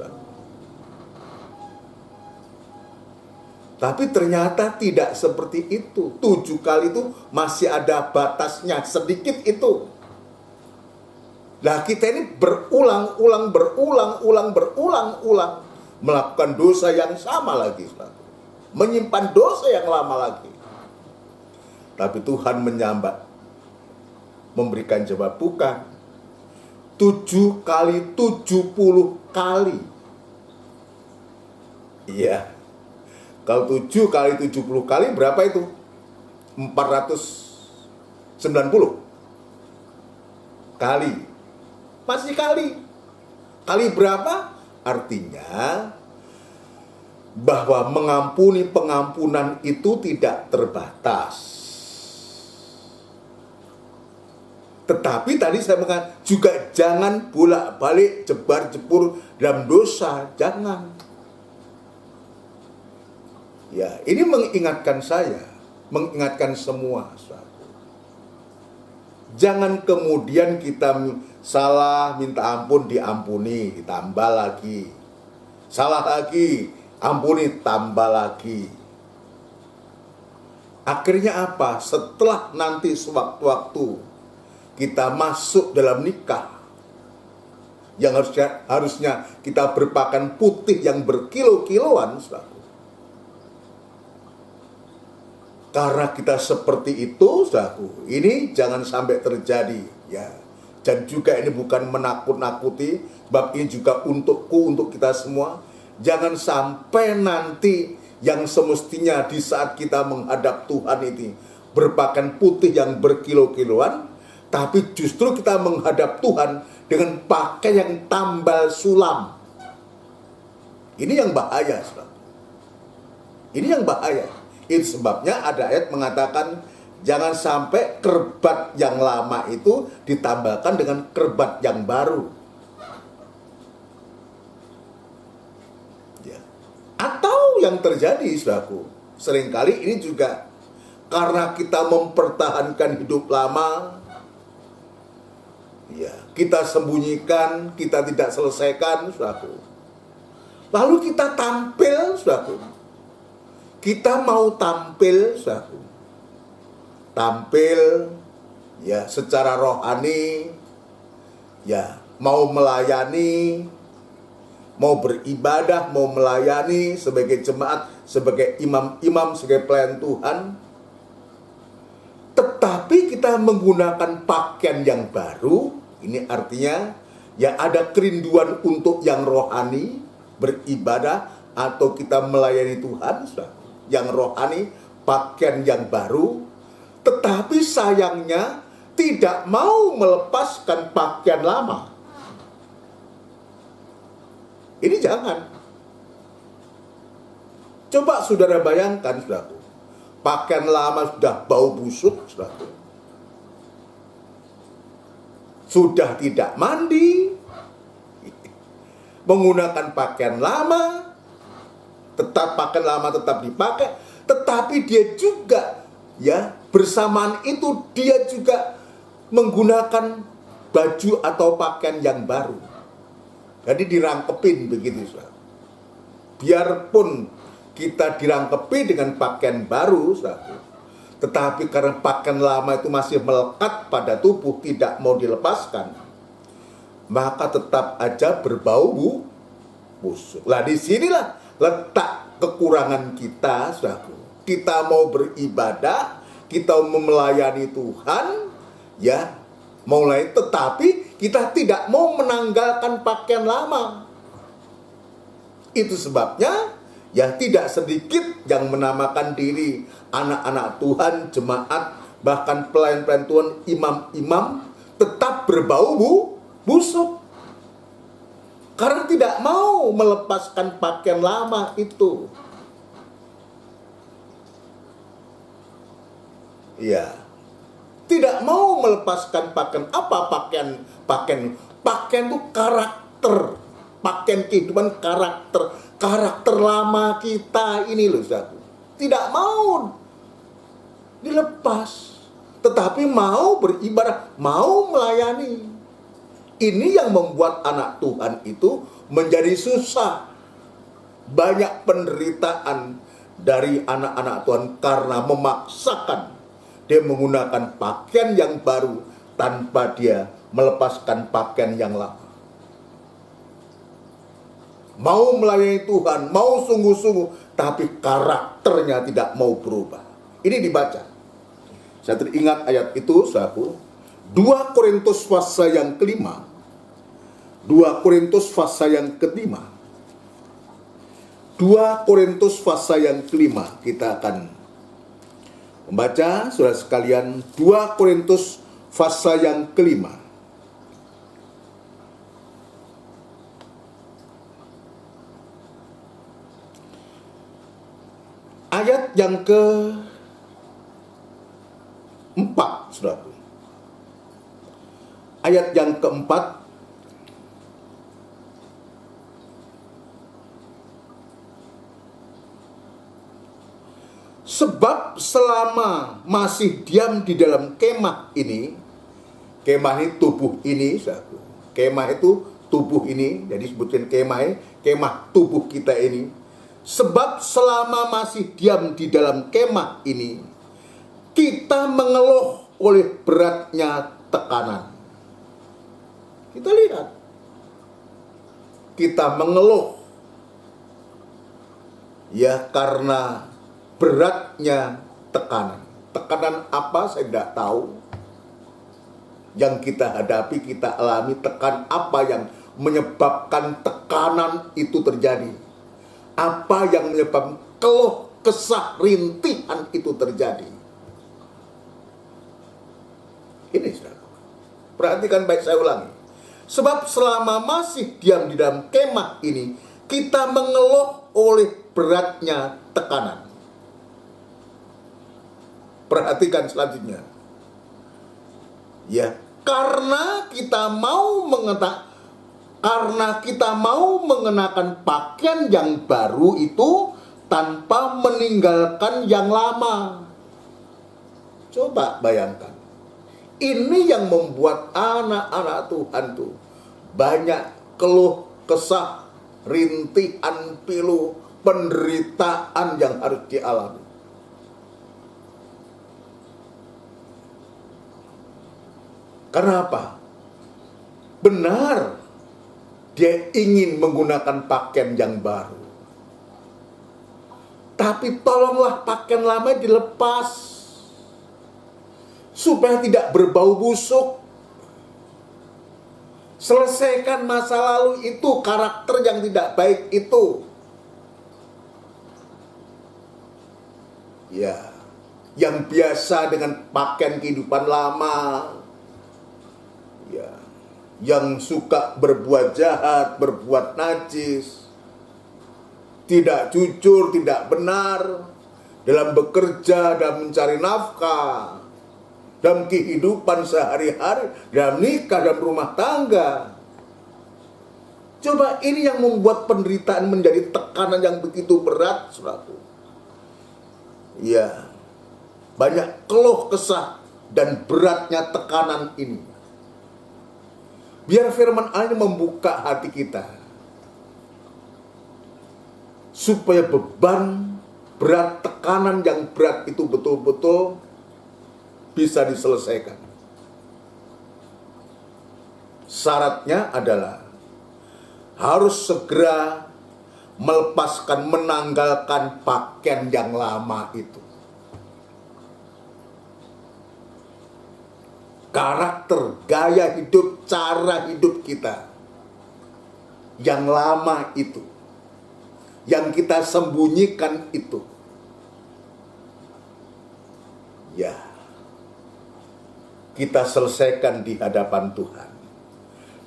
Tapi ternyata tidak seperti itu. 7 kali itu masih ada batasnya, sedikit itu. Nah kita ini berulang-ulang melakukan dosa yang sama lagi. Menyimpan dosa yang lama lagi. Tapi Tuhan menyambat, memberikan jawab, bukan. 7 kali 70 kali. Iya. Kalau 7 kali 70 kali berapa itu? 490 kali. Masih kali. Kali berapa? Artinya bahwa mengampuni, pengampunan itu tidak terbatas. Tetapi tadi saya mengatakan juga jangan bolak-balik jebar-jebur dalam dosa, jangan. Ya, ini mengingatkan saya, mengingatkan semua. Jangan kemudian kita salah, minta ampun, diampuni, ditambah lagi. Salah lagi, ampuni, tambah lagi. Akhirnya apa? Setelah nanti sewaktu-waktu kita masuk dalam nikah, yang harusnya kita berpakaian putih yang berkilo-kiloan, saudara. Karena kita seperti itu, saudaraku, ini jangan sampai terjadi, ya. Dan juga ini bukan menakut-nakuti, sebab ini juga untuk kita semua. Jangan sampai nanti yang semestinya di saat kita menghadap Tuhan ini berpakaian putih yang berkilo-kiloan, tapi justru kita menghadap Tuhan dengan pakaian yang tambal sulam. Ini yang bahaya, saudara. Ini yang bahaya. Itu sebabnya ada ayat mengatakan jangan sampai kerbat yang lama itu ditambahkan dengan kerbat yang baru. Ya. Atau yang terjadi, saudaraku, seringkali ini juga karena kita mempertahankan hidup lama, ya, kita sembunyikan, kita tidak selesaikan, saudaraku. Lalu kita tampil, saudaraku. Kita mau tampil, saudaraku. Tampil, ya, secara rohani, ya, mau melayani, mau beribadah, mau melayani sebagai jemaat, sebagai imam-imam, sebagai pelayan Tuhan. Tetapi kita menggunakan pakaian yang baru, ini artinya ya ada kerinduan untuk yang rohani, beribadah, atau kita melayani Tuhan, saudara. Yang rohani, pakaian yang baru, tetapi sayangnya tidak mau melepaskan pakaian lama. Ini jangan. Coba saudara bayangkan, saudara, pakaian lama sudah bau busuk, saudara. Sudah tidak mandi. menggunakan pakaian lama, pakaian lama tetap dipakai, tetapi dia juga ya bersamaan itu dia juga menggunakan baju atau pakaian yang baru. Jadi dirangkepin begitu, saudara. Biarpun kita dirangkepi dengan pakaian baru, saudara, tetapi karena pakaian lama itu masih melekat pada tubuh, tidak mau dilepaskan, maka tetap aja berbau busuk. Lah disinilah letak kekurangan kita, saudara. Kita mau beribadah, kita mau melayani Tuhan, ya, mulai, tetapi kita tidak mau menanggalkan pakaian lama. Itu sebabnya ya tidak sedikit yang menamakan diri anak-anak Tuhan, jemaat, bahkan pelayan-pelayan Tuhan, imam-imam, tetap berbau busuk. Karena tidak mau melepaskan pakaian lama itu. Ya, tidak mau melepaskan pakaian. Apa pakaian? Pakaian itu karakter, pakaian kehidupan, karakter lama kita ini loh, saudara. Tidak mau dilepas, tetapi mau beribadah, mau melayani. Ini yang membuat anak Tuhan itu menjadi susah. Banyak penderitaan dari anak-anak Tuhan karena memaksakan dia menggunakan pakaian yang baru tanpa dia melepaskan pakaian yang lama. Mau melayani Tuhan, mau sungguh-sungguh, tapi karakternya tidak mau berubah. Ini dibaca. Saya teringat ayat itu, sahabat. 2 Korintus pasal yang kelima. 2 Korintus pasal yang kelima. 2 Korintus pasal yang kelima. Kita akan membaca, saudara sekalian, 2 Korintus pasal yang kelima. Ayat yang ke-4, saudara. Ayat yang ke-4. Sebab selama masih diam di dalam kemah ini, kemah ini tubuh ini, saudara. Kemah itu tubuh ini, jadi sebutin kemah tubuh kita ini. Sebab selama masih diam di dalam kemah ini, kita mengeluh oleh beratnya tekanan. Kita lihat, kita mengeluh ya karena beratnya tekanan. Tekanan apa saya tidak tahu. Yang kita hadapi, kita alami, apa yang menyebabkan tekanan itu terjadi. Apa yang menyebabkan keluh kesah rintihan itu terjadi. Ini saudara, perhatikan baik, saya ulangi. Sebab selama masih diam di dalam kemah ini, kita mengeluh oleh beratnya tekanan. Perhatikan selanjutnya. Ya, karena kita mau mengenakan pakaian yang baru itu tanpa meninggalkan yang lama. Coba bayangkan. Ini yang membuat anak-anak Tuhan tuh banyak keluh kesah, rintihan, pilu, penderitaan yang harus dialami. Karena apa? Benar, dia ingin menggunakan pakaian yang baru. Tapi tolonglah pakaian lama dilepas, supaya tidak berbau busuk. Selesaikan masa lalu itu, karakter yang tidak baik itu. Ya, yang biasa dengan pakaian kehidupan lama. Ya, yang suka berbuat jahat, berbuat najis, tidak jujur, tidak benar dalam bekerja dan mencari nafkah, dalam kehidupan sehari-hari, dalam nikah dan rumah tangga. Coba ini yang membuat penderitaan menjadi tekanan yang begitu berat, saudaraku. Ya, banyak keluh kesah dan beratnya tekanan ini. Biar firman Allah membuka hati kita, supaya beban berat, tekanan yang berat itu betul-betul bisa diselesaikan. Syaratnya adalah harus segera melepaskan, menanggalkan pakaian yang lama itu. Karakter, gaya hidup, cara hidup kita yang lama itu, yang kita sembunyikan itu, ya, kita selesaikan di hadapan Tuhan.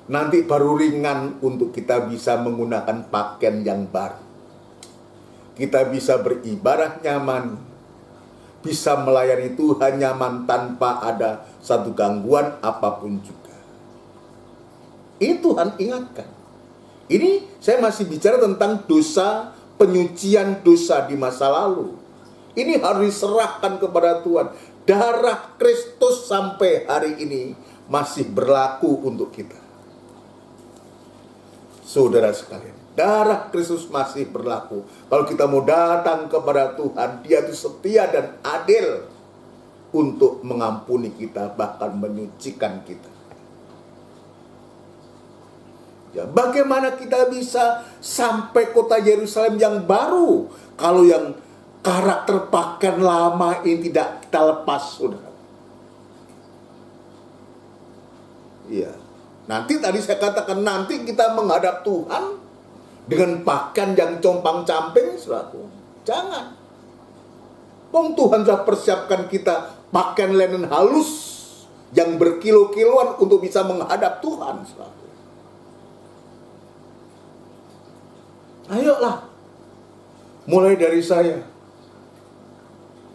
Nanti baru ringan untuk kita bisa menggunakan pakaian yang baru. Kita bisa beribadah nyaman, bisa melayani Tuhan nyaman tanpa ada satu gangguan apapun juga. Ini Tuhan ingatkan. Ini saya masih bicara tentang dosa, penyucian dosa di masa lalu. Ini harus diserahkan kepada Tuhan. Darah Kristus sampai hari ini masih berlaku untuk kita. Saudara sekalian, darah Kristus masih berlaku. Kalau kita mau datang kepada Tuhan, Dia itu setia dan adil untuk mengampuni kita, bahkan menyucikan kita. Ya, bagaimana kita bisa sampai kota Yerusalem yang baru kalau yang karakter pakaian lama ini tidak kita lepas, saudara? Iya. Nanti tadi saya katakan, nanti kita menghadap Tuhan dengan pakaian yang compang-camping, saudaraku. Jangan. Wong Tuhan sudah persiapkan kita pakaian linen halus yang berkilo-kiloan untuk bisa menghadap Tuhan, saudaraku. Ayolah. Mulai dari saya.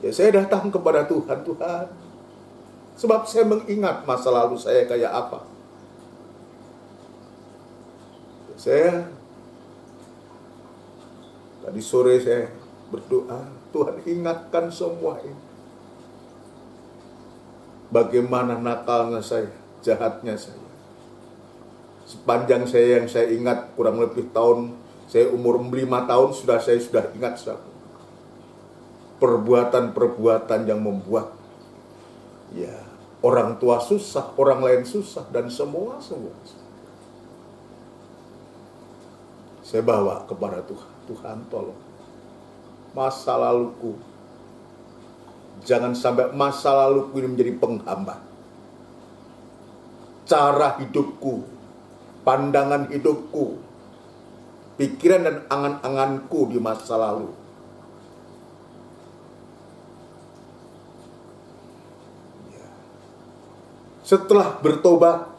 Ya, saya datang kepada Tuhan, Tuhan. Sebab saya mengingat masa lalu saya kayak apa. Saya tadi sore saya berdoa, Tuhan ingatkan semua ini. Bagaimana nakalnya saya, jahatnya saya. Sepanjang saya yang saya ingat, kurang lebih tahun, saya umur 5 tahun sudah ingat perbuatan-perbuatan yang membuat ya orang tua susah, orang lain susah, dan semua. Saya bawa kepada Tuhan. Tuhan tolong. Masa laluku. Jangan sampai masa laluku ini menjadi penghambat. Cara hidupku. Pandangan hidupku. Pikiran dan angan-anganku di masa lalu. Setelah bertobat,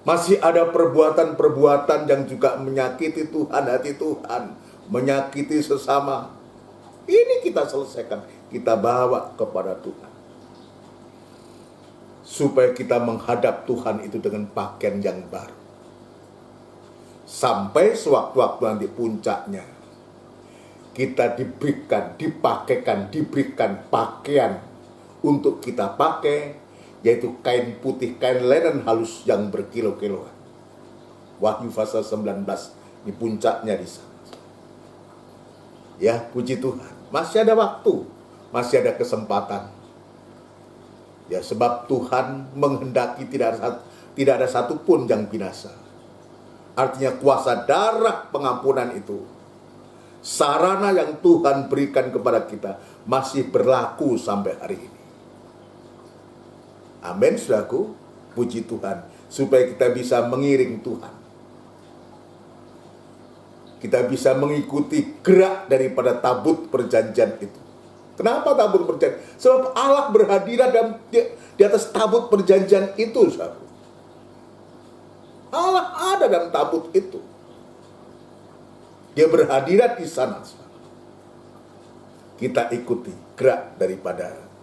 masih ada perbuatan-perbuatan yang juga menyakiti Tuhan, hati Tuhan, menyakiti sesama. Ini kita selesaikan, kita bawa kepada Tuhan. Supaya kita menghadap Tuhan itu dengan pakaian yang baru. Sampai sewaktu-waktu nanti puncaknya, kita diberikan pakaian untuk kita pakai, yaitu kain putih, kain linen halus yang berkilo-kiloan. Wahyu pasal 19, di puncaknya di sana. Ya, puji Tuhan. Masih ada waktu, masih ada kesempatan. Ya, sebab Tuhan menghendaki tidak ada satupun yang binasa. Artinya kuasa darah pengampunan itu, sarana yang Tuhan berikan kepada kita, masih berlaku sampai hari ini. Amin, saudaraku. Puji Tuhan. Supaya kita bisa mengiring Tuhan. Kita bisa mengikuti gerak daripada tabut perjanjian itu. Kenapa tabut perjanjian? Sebab Allah berhadirat di atas tabut perjanjian itu, saudaraku. Allah ada dalam tabut itu. Dia berhadirat di sana, saudaraku. Kita ikuti gerak daripada.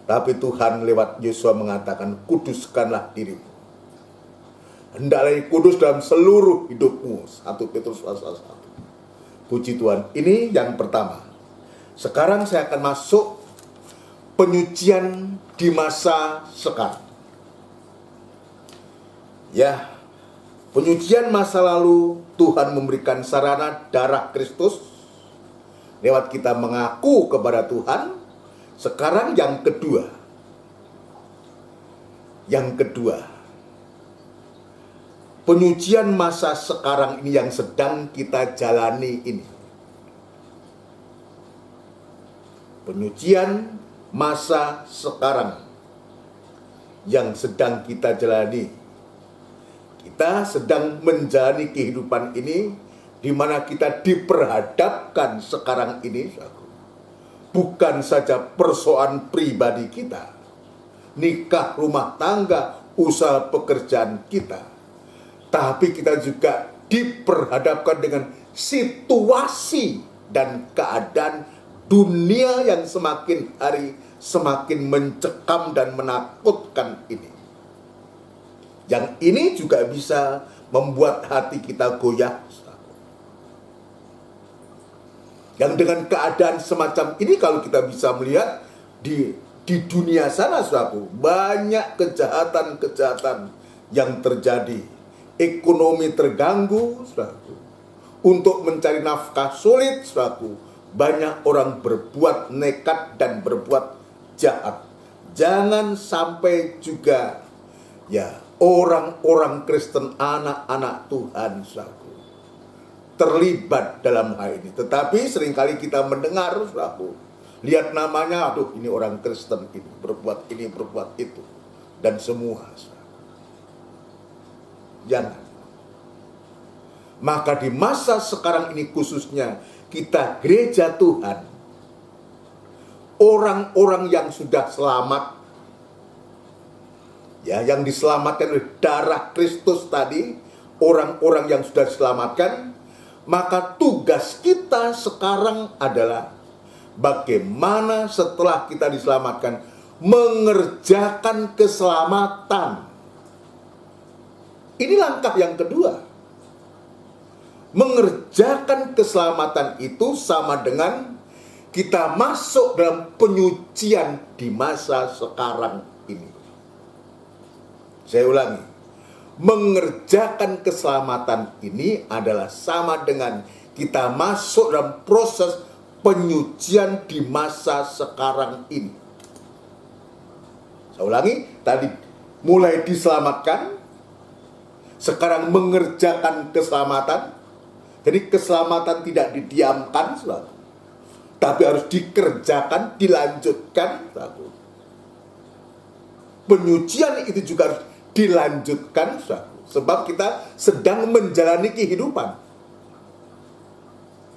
Tapi Tuhan lewat Yosua mengatakan, kuduskanlah dirimu. hendaklah kudus dalam seluruh hidupmu. 1 Petrus pasal 1. Puji Tuhan. Ini yang pertama. Sekarang saya akan masuk penyucian di masa sekarang. Ya, penyucian masa lalu Tuhan memberikan sarana darah Kristus lewat kita mengaku kepada Tuhan. Sekarang yang kedua. Penyucian masa sekarang ini yang sedang kita jalani ini. Penyucian masa sekarang yang sedang kita jalani. Kita sedang menjalani kehidupan ini di mana kita diperhadapkan sekarang ini bukan saja persoalan pribadi kita, nikah, rumah tangga, usaha pekerjaan kita, tapi kita juga diperhadapkan dengan situasi dan keadaan dunia yang semakin hari semakin mencekam dan menakutkan ini. Yang ini juga bisa membuat hati kita goyah. Yang dengan keadaan semacam ini, kalau kita bisa melihat di dunia sana, saudaraku, banyak kejahatan-kejahatan yang terjadi. Ekonomi terganggu, saudaraku. Untuk mencari nafkah sulit, saudaraku. Banyak orang berbuat nekat dan berbuat jahat. Jangan sampai juga ya orang-orang Kristen, anak-anak Tuhan, saudaraku, terlibat dalam hal ini. Tetapi seringkali kita mendengar, saudaraku, lihat namanya, aduh ini orang Kristen ini, berbuat itu, dan semua. Jangan. Maka di masa sekarang ini khususnya, kita gereja Tuhan, orang-orang yang sudah selamat, ya, yang diselamatkan oleh darah Kristus tadi, orang-orang yang sudah diselamatkan, maka tugas kita sekarang adalah bagaimana setelah kita diselamatkan mengerjakan keselamatan. Ini langkah yang kedua. Mengerjakan keselamatan itu sama dengan kita masuk dalam penyucian di masa sekarang ini. Saya ulangi. Mengerjakan keselamatan ini adalah sama dengan kita masuk dalam proses penyucian di masa sekarang ini. Saya ulangi, tadi mulai diselamatkan, sekarang mengerjakan keselamatan. Jadi keselamatan tidak didiamkan, saudara, tapi harus dikerjakan, dilanjutkan, saudara. Penyucian itu juga harus dilanjutkan, saudara, sebab kita sedang menjalani kehidupan.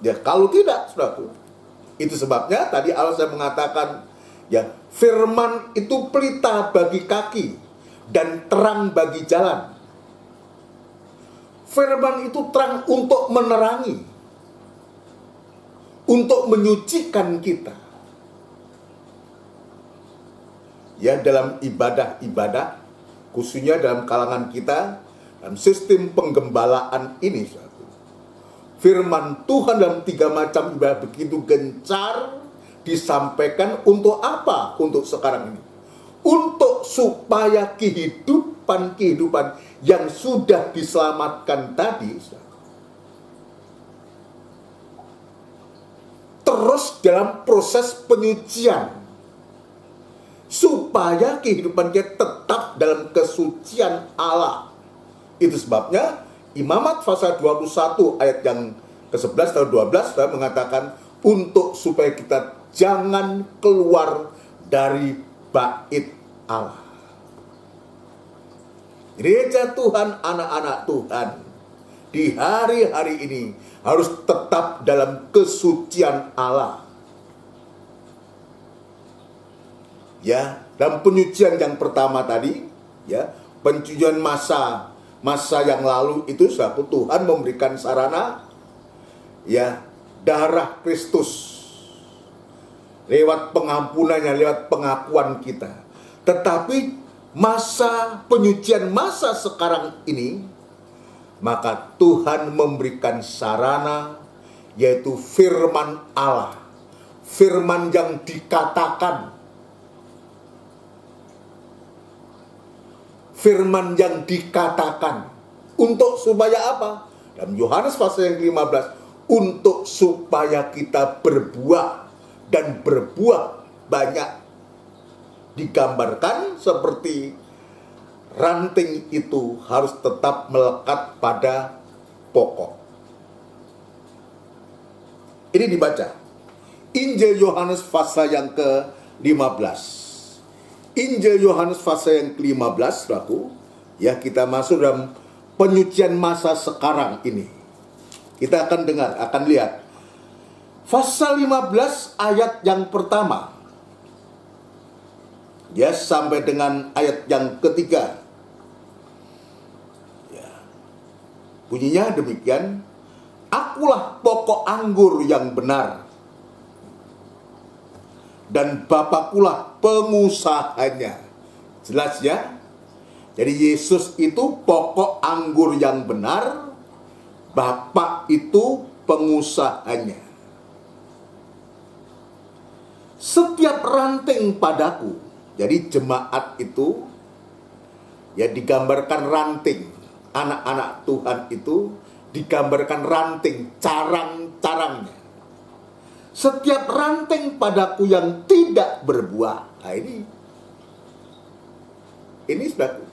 Ya, kalau tidak, saudara, itu sebabnya tadi Allah saya mengatakan, ya, firman itu pelita bagi kaki dan terang bagi jalan. Firman itu terang untuk menerangi, untuk menyucikan kita. Ya, dalam ibadah-ibadah, khususnya dalam kalangan kita, dalam sistem penggembalaan ini, firman Tuhan dalam 3 macam ibadah begitu gencar disampaikan untuk apa? Untuk sekarang ini. Untuk supaya kehidupan yang sudah diselamatkan tadi terus dalam proses penyucian, supaya kehidupan kita tetap dalam kesucian Allah. Itu sebabnya Imamat pasal 21 ayat yang ke-11 atau 12 mengatakan untuk supaya kita jangan keluar dari bait Allah. Gereja Tuhan, anak-anak Tuhan, di hari-hari ini harus tetap dalam kesucian Allah. Ya, dalam penyucian yang pertama tadi, ya, penyucian masa yang lalu itu suatu Tuhan memberikan sarana, ya, darah Kristus lewat pengampunannya, lewat pengakuan kita. Tetapi masa penyucian masa sekarang ini, maka Tuhan memberikan sarana, yaitu firman Allah. Firman yang dikatakan, firman yang dikatakan. Untuk supaya apa? Dalam Yohanes pasal yang ke-15, untuk supaya kita berbuah dan berbuah banyak. Digambarkan seperti ranting itu harus tetap melekat pada pokok. Ini dibaca Injil Yohanes pasal yang ke-15. Injil Yohanes pasal yang ke-15, Saudaraku, ya, kita masuk dalam penyucian masa sekarang ini. Kita akan dengar, akan lihat pasal 15 ayat yang pertama, ya, sampai dengan ayat yang ketiga. Ya. Bunyinya demikian, akulah pokok anggur yang benar, dan Bapakulah pengusahanya. Jelas ya? Jadi Yesus itu pokok anggur yang benar, Bapa itu pengusahanya. Setiap ranting padaku, jadi jemaat itu ya digambarkan ranting. Anak-anak Tuhan itu digambarkan ranting, carang-carangnya. Setiap ranting padaku yang tidak berbuah. Nah, ini saudaraku.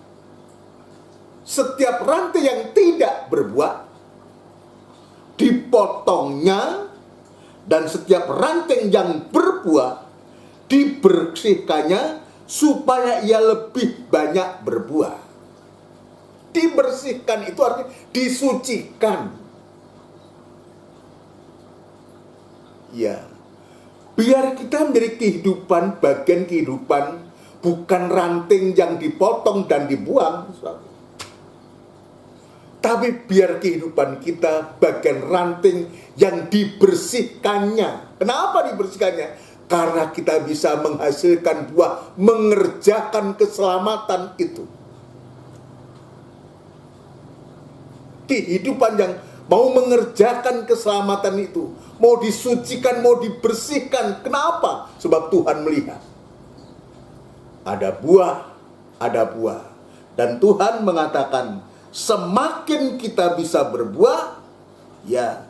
Setiap ranting yang tidak berbuah dipotongnya, dan setiap ranting yang berbuah dibersihkannya supaya ia lebih banyak berbuah. Dibersihkan itu artinya disucikan. Ya, biar kita menjadi kehidupan, bagian kehidupan, bukan ranting yang dipotong dan dibuang, tapi biar kehidupan kita bagian ranting yang dibersihkannya. Kenapa dibersihkannya? Karena kita bisa menghasilkan buah, mengerjakan keselamatan itu. Kehidupan yang mau mengerjakan keselamatan itu, mau disucikan, mau dibersihkan. Kenapa? Sebab Tuhan melihat ada buah, ada buah. Dan Tuhan mengatakan, semakin kita bisa berbuah, ya,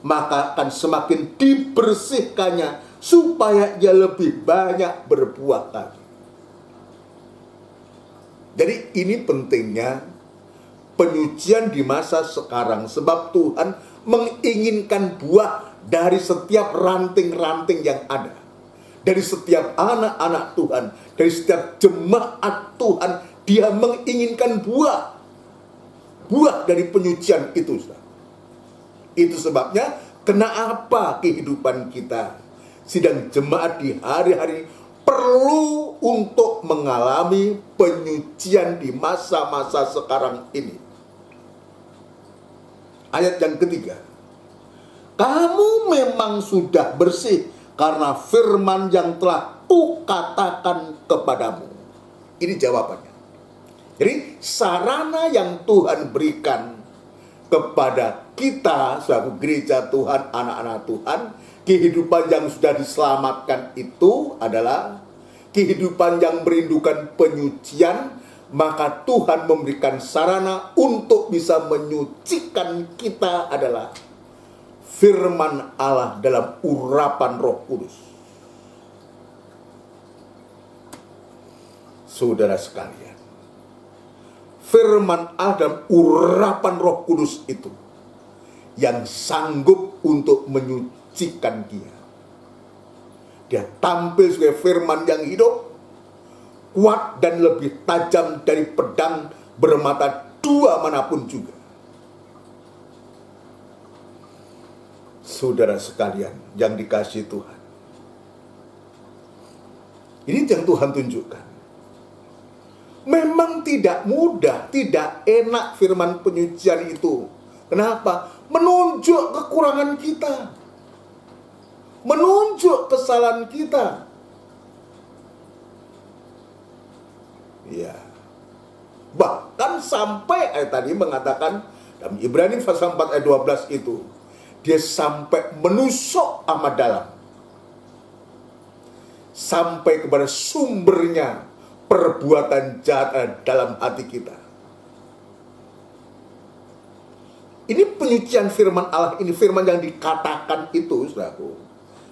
maka akan semakin dibersihkannya supaya ia lebih banyak berbuah lagi. Jadi ini pentingnya penyucian di masa sekarang, sebab Tuhan menginginkan buah dari setiap ranting-ranting yang ada. Dari setiap anak-anak Tuhan, dari setiap jemaat Tuhan, Dia menginginkan buah. Buah dari penyucian itu. Itu sebabnya kenapa kehidupan kita sidang jemaat di hari-hari perlu untuk mengalami penyucian di masa-masa sekarang ini. Ayat yang ketiga, kamu memang sudah bersih karena firman yang telah kukatakan kepadamu. Ini jawabannya. Jadi sarana yang Tuhan berikan kepada kita sebagai gereja Tuhan, anak-anak Tuhan, kehidupan yang sudah diselamatkan itu adalah kehidupan yang merindukan penyucian. Maka Tuhan memberikan sarana untuk bisa menyucikan kita adalah firman Allah dalam urapan Roh Kudus. Saudara sekalian, firman Allah dalam urapan Roh Kudus itu yang sanggup untuk menyucikan dia. Dia tampil sebagai firman yang hidup, kuat dan lebih tajam dari pedang bermata dua manapun juga. Saudara sekalian yang dikasihi Tuhan, ini yang Tuhan tunjukkan. Memang tidak mudah, tidak enak firman penyucian itu. Kenapa? Menunjuk kekurangan kita, menunjuk kesalahan kita. Ya, Bahkan sampai ayat tadi mengatakan dalam Ibrani pasal 4 ayat 12 itu, dia sampai menusuk amat dalam, sampai kepada sumbernya perbuatan jahat dalam hati kita. Ini penyucian firman Allah, ini firman yang dikatakan itu, saudaraku.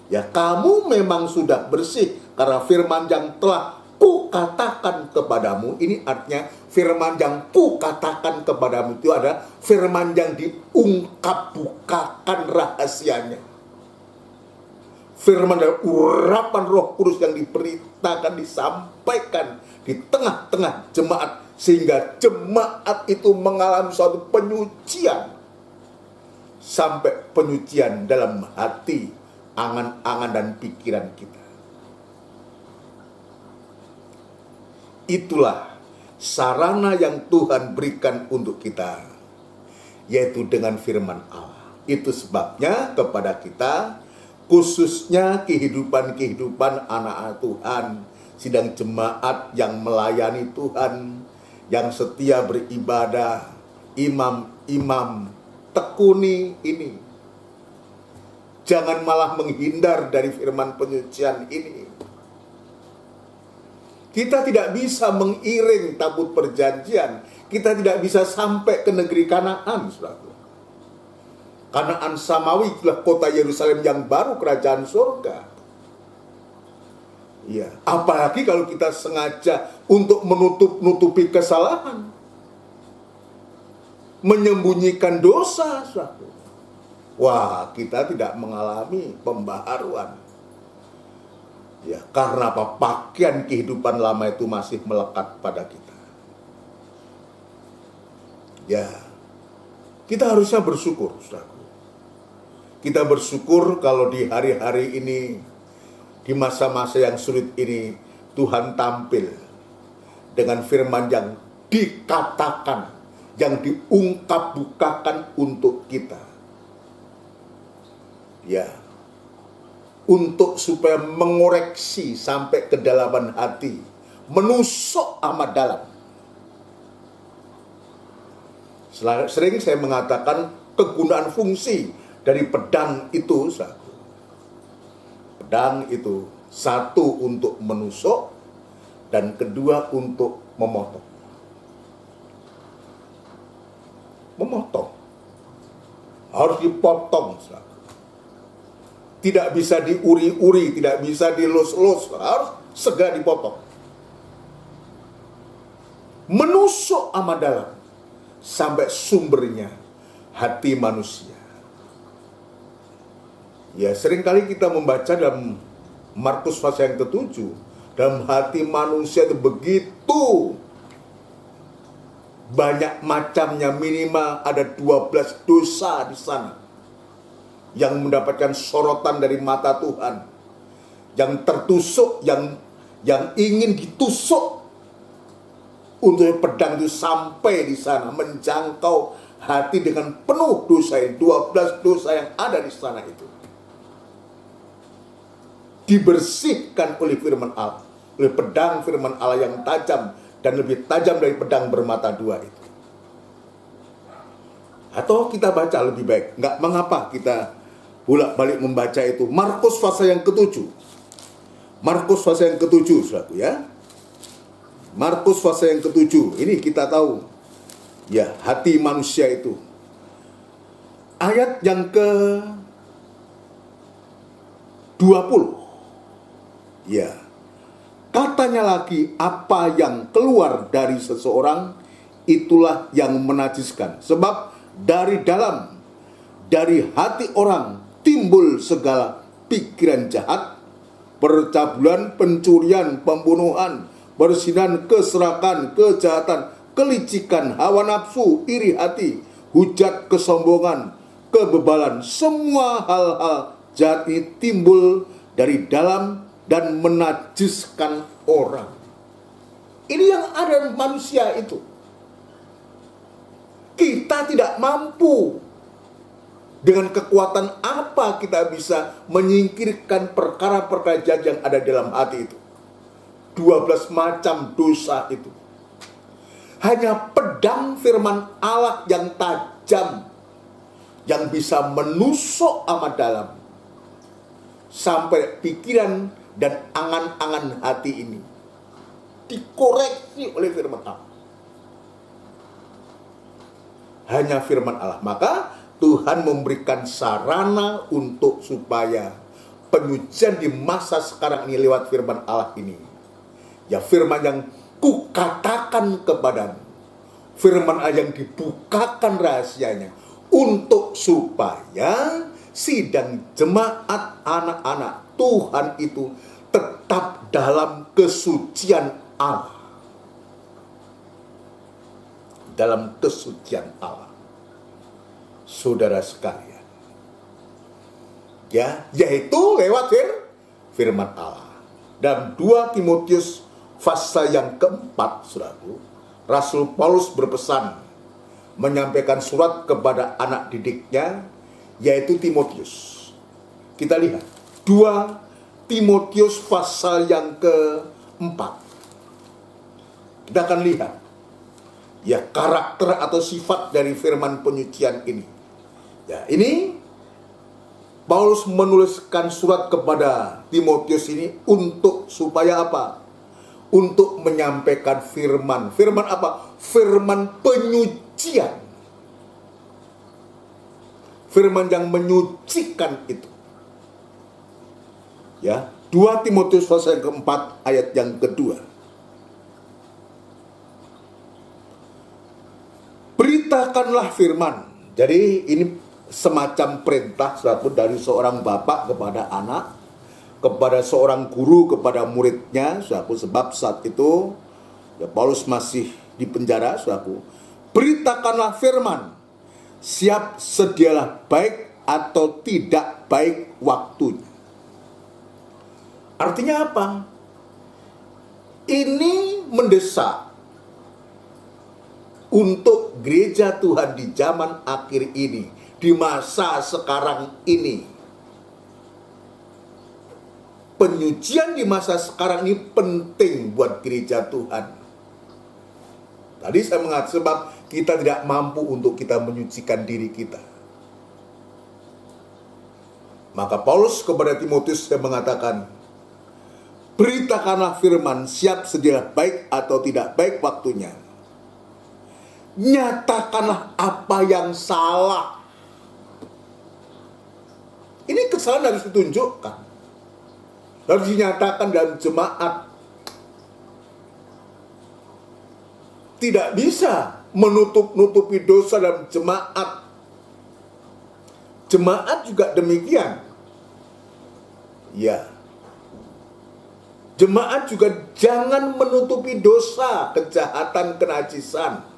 Ya, kamu memang sudah bersih karena firman yang telah kukatakan kepadamu. Ini artinya firman yang kukatakan kepadamu itu ada firman yang diungkap bukakan rahasianya. Firman dari urapan Roh Kudus yang diberitakan, disampaikan di tengah-tengah jemaat, sehingga jemaat itu mengalami suatu penyucian, sampai penyucian dalam hati, angan-angan dan pikiran kita. Itulah sarana yang Tuhan berikan untuk kita, yaitu dengan firman Allah. Itu sebabnya kepada kita, khususnya kehidupan anak-anak Tuhan, sidang jemaat yang melayani Tuhan, yang setia beribadah, imam-imam, tekuni ini. Jangan malah menghindar dari firman penyucian ini. Kita tidak bisa mengiring tabut perjanjian. Kita tidak bisa sampai ke negeri Kanaan, saudara. Kanaan Samawi adalah kota Yerusalem yang baru, kerajaan surga. Ya, apalagi kalau kita sengaja untuk menutupi kesalahan, menyembunyikan dosa, saudara. Wah, kita tidak mengalami pembaharuan. Ya, karena apa? Pakaian kehidupan lama itu masih melekat pada kita. Ya, kita harusnya bersyukur, saudaraku. Kita bersyukur kalau di hari-hari ini, di masa-masa yang sulit ini, Tuhan tampil dengan firman yang dikatakan, yang diungkap bukakan untuk kita. Ya, untuk supaya mengoreksi sampai kedalaman hati, menusuk amat dalam. Sering saya mengatakan kegunaan fungsi dari pedang itu, pedang itu satu untuk menusuk dan kedua untuk memotong. Memotong harus dipotong, tidak bisa diuri-uri, tidak bisa dilus-lus, harus segera dipotong. Menusuk amat dalam sampai sumbernya hati manusia. Ya, seringkali kita membaca dalam Markus pasal yang ke-7, dalam hati manusia itu begitu banyak macamnya, minimal ada 12 dosa di sana yang mendapatkan sorotan dari mata Tuhan, yang tertusuk, yang ingin ditusuk untuk pedang itu sampai di sana, menjangkau hati dengan penuh dosa, 12 dosa yang ada di sana itu dibersihkan oleh firman Allah, oleh pedang firman Allah yang tajam dan lebih tajam dari pedang bermata dua itu. Atau kita baca lebih baik, nggak mengapa kita bolak-balik membaca itu. Markus pasal yang ke-7. Markus pasal yang ke-7, saudaraku ya. Markus pasal yang ke-7. Ini kita tahu. Ya, hati manusia itu. Ayat yang ke-20. Ya. Katanya lagi, apa yang keluar dari seseorang, itulah yang menajiskan. Sebab dari dalam, dari hati orang, timbul segala pikiran jahat, percabulan, pencurian, pembunuhan, perzinahan, keserakan, kejahatan, kelicikan, hawa nafsu, iri hati, hujat, kesombongan, kebebalan. Semua hal-hal jahat ini timbul dari dalam dan menajiskan orang. Ini yang ada manusia itu. Kita tidak mampu. Dengan kekuatan apa kita bisa menyingkirkan perkara-perkara jahat yang ada dalam hati itu? 12 macam dosa itu. hanya pedang firman Allah yang tajam, yang bisa menusuk amat dalam, sampai pikiran dan angan-angan hati ini dikoreksi oleh firman Allah. Hanya firman Allah. Maka Tuhan memberikan sarana untuk supaya penyucian di masa sekarang ini lewat firman Allah ini. Ya, firman yang kukatakan kepadamu, firman Allah yang dibukakan rahasianya, untuk supaya sidang jemaat anak-anak Tuhan itu tetap dalam kesucian Allah. Dalam kesucian Allah. Saudara sekalian, ya, yaitu lewat firman Allah. Dan 2 Timotius pasal yang keempat, saudaraku, Rasul Paulus berpesan menyampaikan surat kepada anak didiknya, yaitu Timotius. Kita lihat 2 Timotius pasal yang keempat. Kita akan lihat ya karakter atau sifat dari firman penyucian ini. Ya, ini Paulus menuliskan surat kepada Timotius ini untuk supaya apa? Untuk menyampaikan firman. Firman apa? Firman penyucian. Firman yang menyucikan itu. Ya, 2 Timotius pasal yang keempat ayat yang kedua. Beritakanlah firman. Jadi ini semacam perintah dari seorang bapak kepada anak, kepada seorang guru kepada muridnya, sebab saat itu ya, Paulus masih di penjara, beritakanlah firman, siap sedialah baik atau tidak baik waktunya. Artinya apa? Ini mendesak untuk gereja Tuhan di zaman akhir ini, di masa sekarang ini. Penyucian di masa sekarang ini penting buat gereja Tuhan. Tadi saya mengatakan sebab kita tidak mampu untuk kita menyucikan diri kita. Maka Paulus kepada Timotius saya mengatakan, beritakanlah firman, siap sedia baik atau tidak baik waktunya. Nyatakanlah apa yang salah. Ini kesalahan harus ditunjukkan, harus dinyatakan dalam jemaat. Tidak bisa menutup-nutupi dosa dalam jemaat. Jemaat juga demikian. Ya, jemaat juga jangan menutupi dosa, kejahatan, kenajisan.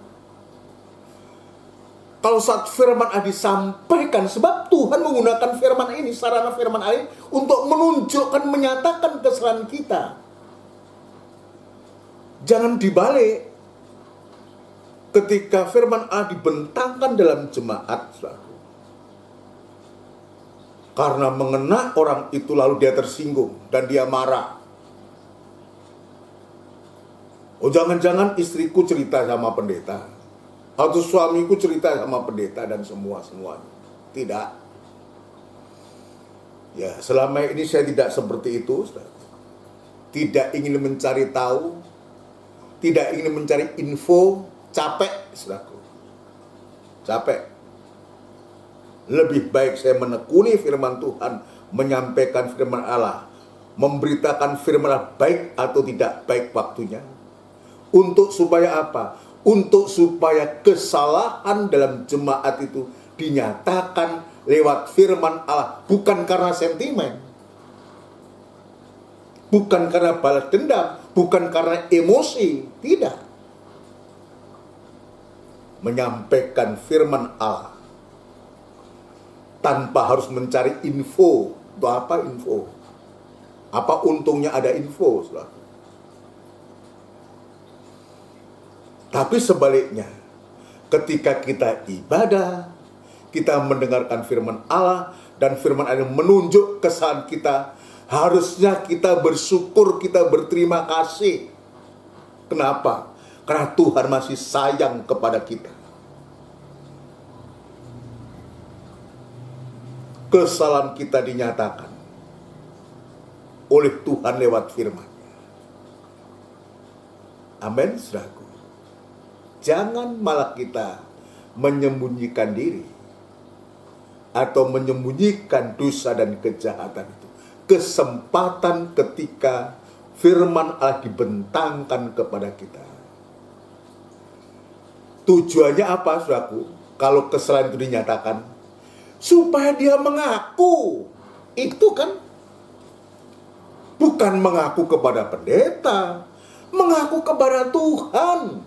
Kalau saat firman Allah disampaikan, sebab Tuhan menggunakan firman ini, sarana firman Allah ini, untuk menunjukkan, menyatakan kesalahan kita. Jangan dibalik. Ketika firman Allah dibentangkan dalam jemaat, karena mengena orang itu lalu dia tersinggung dan dia marah. Oh, jangan-jangan istriku cerita sama pendeta, atau suamiku cerita sama pendeta dan semuanya. Tidak. Ya, selama ini saya tidak seperti itu. Tidak ingin mencari tahu, tidak ingin mencari info, capek, saudaraku. Capek. Lebih baik saya menekuni firman Tuhan, menyampaikan firman Allah, memberitakan firman Allah baik atau tidak baik waktunya. Untuk supaya apa? Untuk supaya kesalahan dalam jemaat itu dinyatakan lewat firman Allah, bukan karena sentimen, bukan karena balas dendam, bukan karena emosi, tidak. Menyampaikan firman Allah tanpa harus mencari info. Itu apa info? Apa untungnya ada info, saudara? Tapi sebaliknya, ketika kita ibadah, kita mendengarkan firman Allah, dan firman Allah menunjuk kesalahan kita, harusnya kita bersyukur, kita berterima kasih. Kenapa? Karena Tuhan masih sayang kepada kita. Kesalahan kita dinyatakan oleh Tuhan lewat firman-Nya. Amin, saudaraku. Jangan malah kita menyembunyikan diri atau menyembunyikan dosa dan kejahatan itu. Kesempatan ketika firman Allah dibentangkan kepada kita. Tujuannya apa, saudaraku? Kalau kesalahan itu dinyatakan, supaya dia mengaku. Itu kan bukan mengaku kepada pendeta, mengaku kepada Tuhan.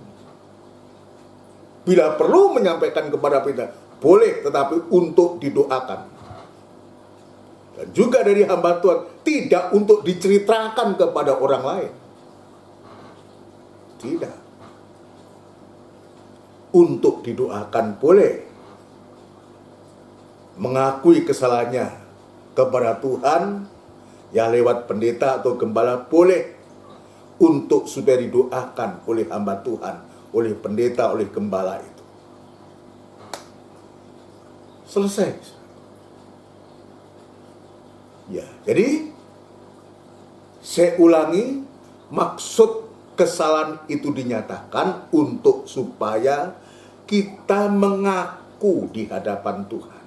Bila perlu menyampaikan kepada pendeta, boleh, tetapi untuk didoakan. Dan juga dari hamba Tuhan, tidak untuk diceritakan kepada orang lain. Tidak. Untuk didoakan boleh. Mengakui kesalahannya kepada Tuhan, ya lewat pendeta atau gembala boleh. Untuk supaya didoakan oleh hamba Tuhan, oleh pendeta, oleh gembala itu. Selesai. Ya, jadi saya ulangi, maksud kesalahan itu dinyatakan untuk supaya kita mengaku di hadapan Tuhan.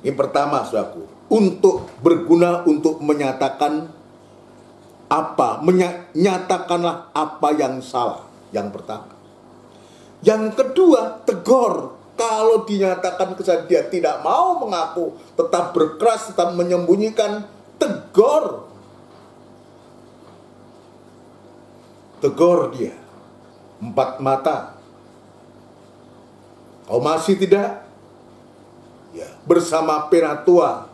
Ini pertama, saudaraku, untuk berguna untuk menyatakan menyatakanlah apa yang salah. Yang pertama. Yang kedua, tegur. Kalau dinyatakan kesalahan dia tidak mau mengaku, tetap berkeras, tetap menyembunyikan, tegur. Tegur dia. 4 mata. Kau masih tidak? Ya, bersama penatua.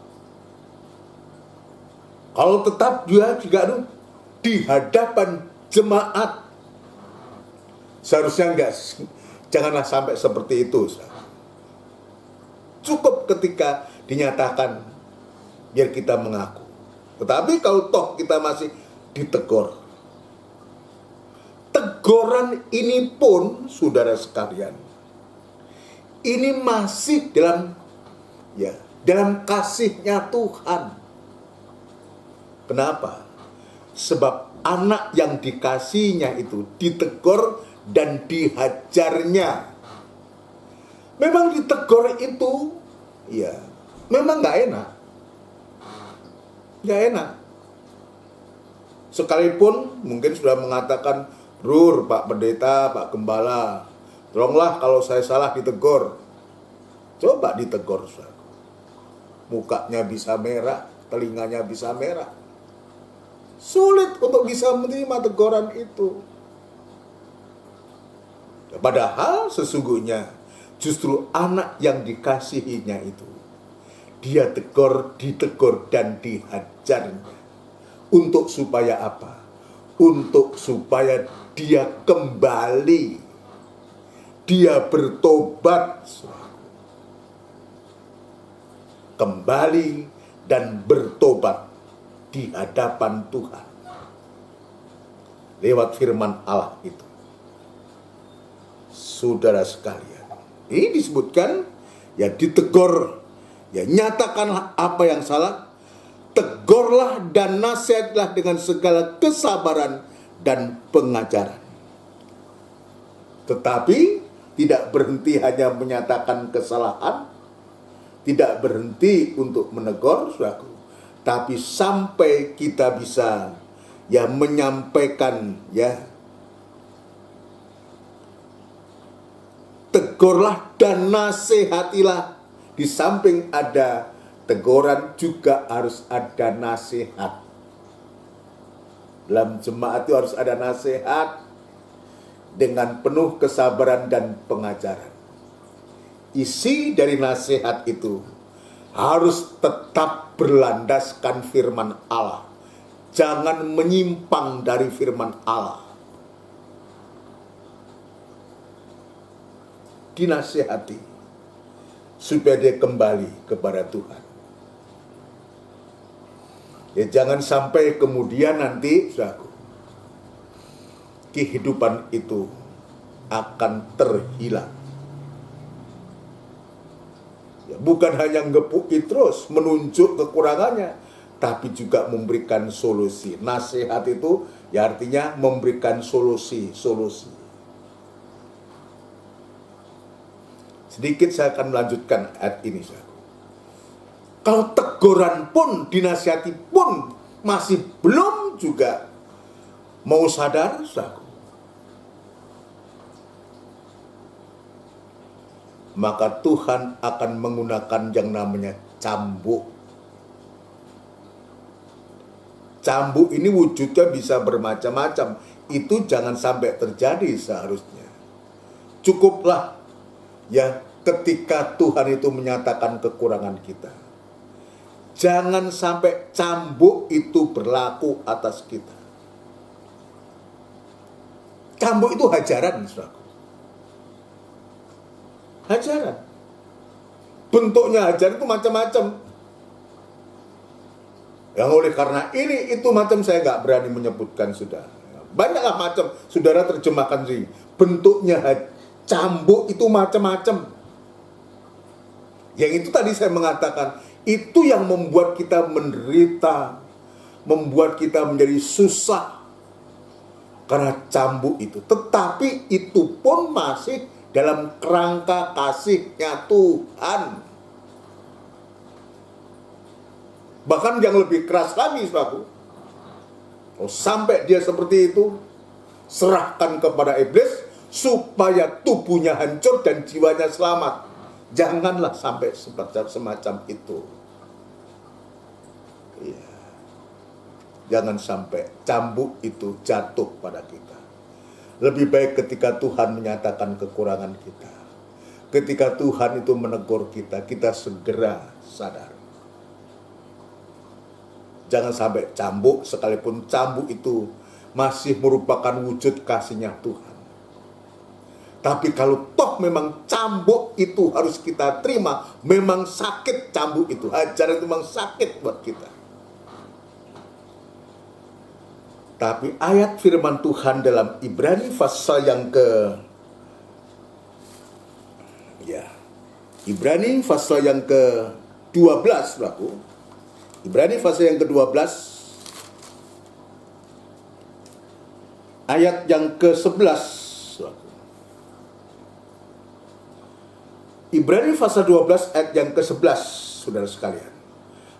Kalau tetap dia juga di hadapan jemaat. Seharusnya janganlah sampai seperti itu. Cukup ketika dinyatakan biar kita mengaku. Tetapi kalau toh kita masih ditegur, teguran ini pun, saudara sekalian, ini masih dalam kasih-Nya Tuhan. Kenapa? Sebab anak yang dikasihnya itu ditegur dan dihajarnya. Memang ditegur itu, ya, memang gak enak. Gak enak. Sekalipun mungkin sudah mengatakan, Rur, Pak Pendeta, Pak Gembala, tolonglah kalau saya salah ditegur. Coba ditegur, saudara. Mukanya bisa merah, telinganya bisa merah. Sulit untuk bisa menerima teguran itu. Padahal sesungguhnya justru anak yang dikasihinya itu, dia ditegur dan dihajarnya. Untuk supaya apa? Untuk supaya dia kembali. Dia bertobat. Kembali dan bertobat di hadapan Tuhan. Lewat firman Allah itu. Saudara sekalian, ini disebutkan, ya ditegur, ya nyatakanlah apa yang salah, tegurlah dan nasihatlah dengan segala kesabaran dan pengajaran. Tetapi tidak berhenti hanya menyatakan kesalahan, tidak berhenti untuk menegur, saudaraku, tapi sampai kita bisa menyampaikan, tegurlah dan nasihatilah. Di samping ada teguran juga harus ada nasihat. Dalam jemaat itu harus ada nasihat dengan penuh kesabaran dan pengajaran. Isi dari nasihat itu harus tetap berlandaskan firman Allah. Jangan menyimpang dari firman Allah. Dinasihati supaya dia kembali kepada Tuhan. Ya, jangan sampai kemudian nanti, saudaraku, kehidupan itu akan terhilang. Ya, bukan hanya ngepuki terus, menunjuk kekurangannya, tapi juga memberikan solusi. Nasihat itu ya artinya memberikan solusi. Sedikit saya akan melanjutkan ayat ini. Kalau teguran pun, dinasihati pun masih belum juga mau sadar, maka Tuhan akan menggunakan yang namanya cambuk. Cambuk ini wujudnya bisa bermacam-macam. Itu jangan sampai terjadi seharusnya. Cukuplah ya ketika Tuhan itu menyatakan kekurangan kita. Jangan sampai cambuk itu berlaku atas kita. Cambuk itu hajaran, saudaraku. Hajaran. Bentuknya hajaran itu macam-macam. Yang oleh karena ini, itu macam saya nggak berani menyebutkan sudah. Banyaklah macam, saudara terjemahkan sih. Bentuknya cambuk itu macam-macam. Yang itu tadi saya mengatakan, itu yang membuat kita menderita, membuat kita menjadi susah. Karena cambuk itu. Tetapi itu pun masih dalam kerangka kasihnya Tuhan. Bahkan yang lebih keras lagi, saudaraku. Oh, sampai dia seperti itu, serahkan kepada iblis supaya tubuhnya hancur dan jiwanya selamat. Janganlah sampai semacam itu. Iya. Jangan sampai cambuk itu jatuh pada kita. Lebih baik ketika Tuhan menyatakan kekurangan kita, ketika Tuhan itu menegur kita, kita segera sadar. Jangan sampai cambuk, sekalipun cambuk itu masih merupakan wujud kasihnya Tuhan. Tapi kalau toh memang cambuk itu harus kita terima, memang sakit cambuk itu, hajar itu memang sakit buat kita. Tapi ayat firman Tuhan dalam Ibrani pasal yang Ibrani pasal yang ke-12, saudaraku. Ibrani pasal yang ke-12 ayat yang ke-11. Ibrani pasal 12 ayat yang ke-11, saudara sekalian.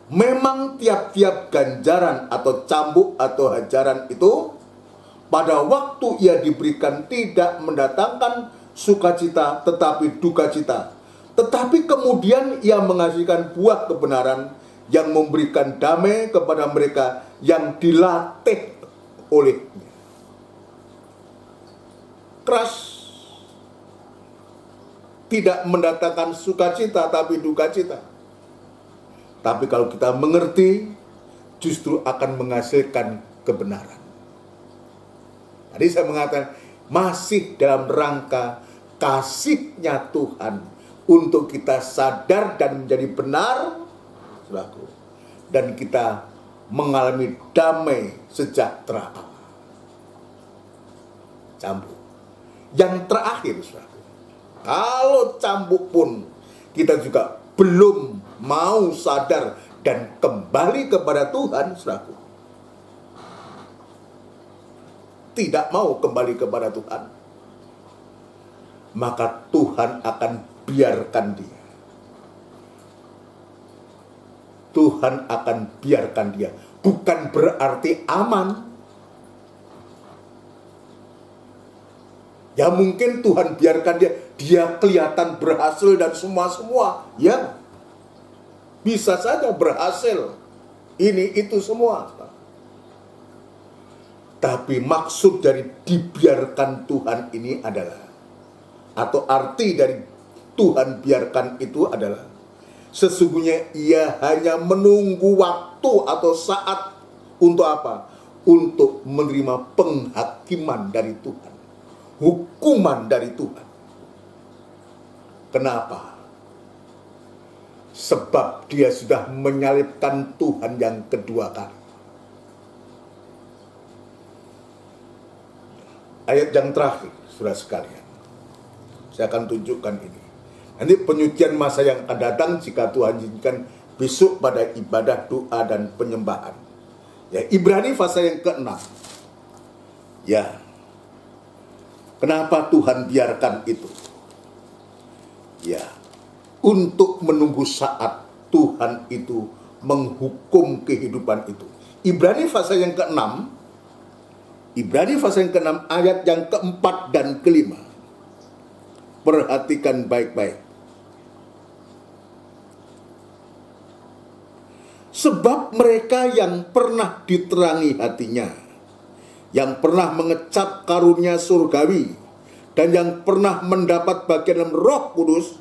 Memang tiap-tiap ganjaran atau cambuk atau hajaran itu pada waktu ia diberikan tidak mendatangkan sukacita tetapi duka cita. Tetapi kemudian ia menghasilkan buah kebenaran yang memberikan damai kepada mereka yang dilatih olehnya. Keras. Tidak mendatangkan sukacita tapi duka cita. Tapi kalau kita mengerti, justru akan menghasilkan kebenaran. Tadi saya mengatakan, masih dalam rangka kasihnya Tuhan untuk kita sadar dan menjadi benar, saudaraku, dan kita mengalami damai sejahtera Allah. Cambuk. Yang terakhir, saudaraku, kalau cambuk pun kita juga belum mau sadar dan kembali kepada Tuhan, saudaraku, tidak mau kembali kepada Tuhan, maka Tuhan akan biarkan dia. Tuhan akan biarkan dia. Bukan berarti aman. Ya mungkin Tuhan biarkan dia kelihatan berhasil dan semua. Ya, bisa saja berhasil. Ini itu semua. Tapi maksud dari dibiarkan Tuhan ini adalah, atau arti dari Tuhan biarkan itu adalah, sesungguhnya ia hanya menunggu waktu atau saat untuk apa? Untuk menerima penghakiman dari Tuhan. Hukuman dari Tuhan. Kenapa? Sebab dia sudah menyalibkan Tuhan yang kedua kali. ayat yang terakhir, saudara sekalian. Saya akan tunjukkan ini. Nanti penyucian masa yang akan datang jika Tuhan izinkan besok pada ibadah doa dan penyembahan. Ya, Ibrani pasal yang ke-6. Ya. Kenapa Tuhan biarkan itu? Ya. Untuk menunggu saat Tuhan itu menghukum kehidupan itu. Ibrani pasal yang ke-6. Ibrani pasal yang ke-6 ayat yang ke-4 dan ke-5. Perhatikan baik-baik. Sebab mereka yang pernah diterangi hatinya, yang pernah mengecap karunia surgawi, dan yang pernah mendapat bagian dalam Roh Kudus,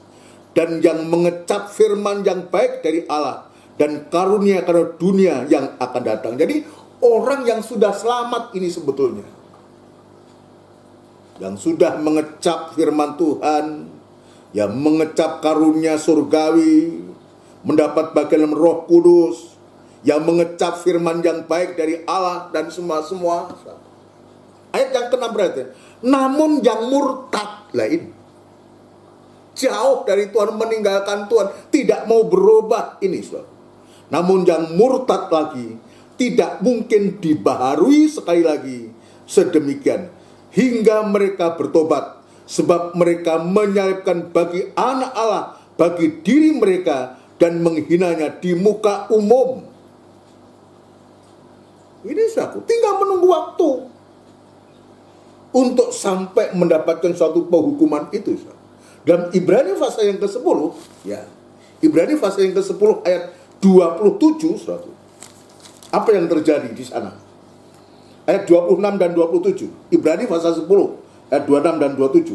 dan yang mengecap firman yang baik dari Allah, dan karunia karena dunia yang akan datang. Jadi orang yang sudah selamat ini sebetulnya, yang sudah mengecap firman Tuhan, yang mengecap karunia surgawi, mendapat bagian dalam Roh Kudus, yang mengecap firman yang baik dari Allah dan semua. Ayat yang ke-6 berarti, namun yang murtad lain, jauh dari Tuhan, meninggalkan Tuhan, tidak mau berubah ini, saudara. Namun yang murtad lagi tidak mungkin dibaharui sekali lagi sedemikian hingga mereka bertobat, sebab mereka menyalibkan bagi anak Allah, bagi diri mereka, dan menghinanya di muka umum. Ini suatu, tinggal menunggu waktu untuk sampai mendapatkan suatu penghukuman itu. Dalam Ibrani pasal yang ke-10, ya, Ibrani pasal yang ke-10 ayat 27, suatu. Apa yang terjadi di sana? Ayat 26 dan 27. Ibrani pasal 10 ayat 26 dan 27.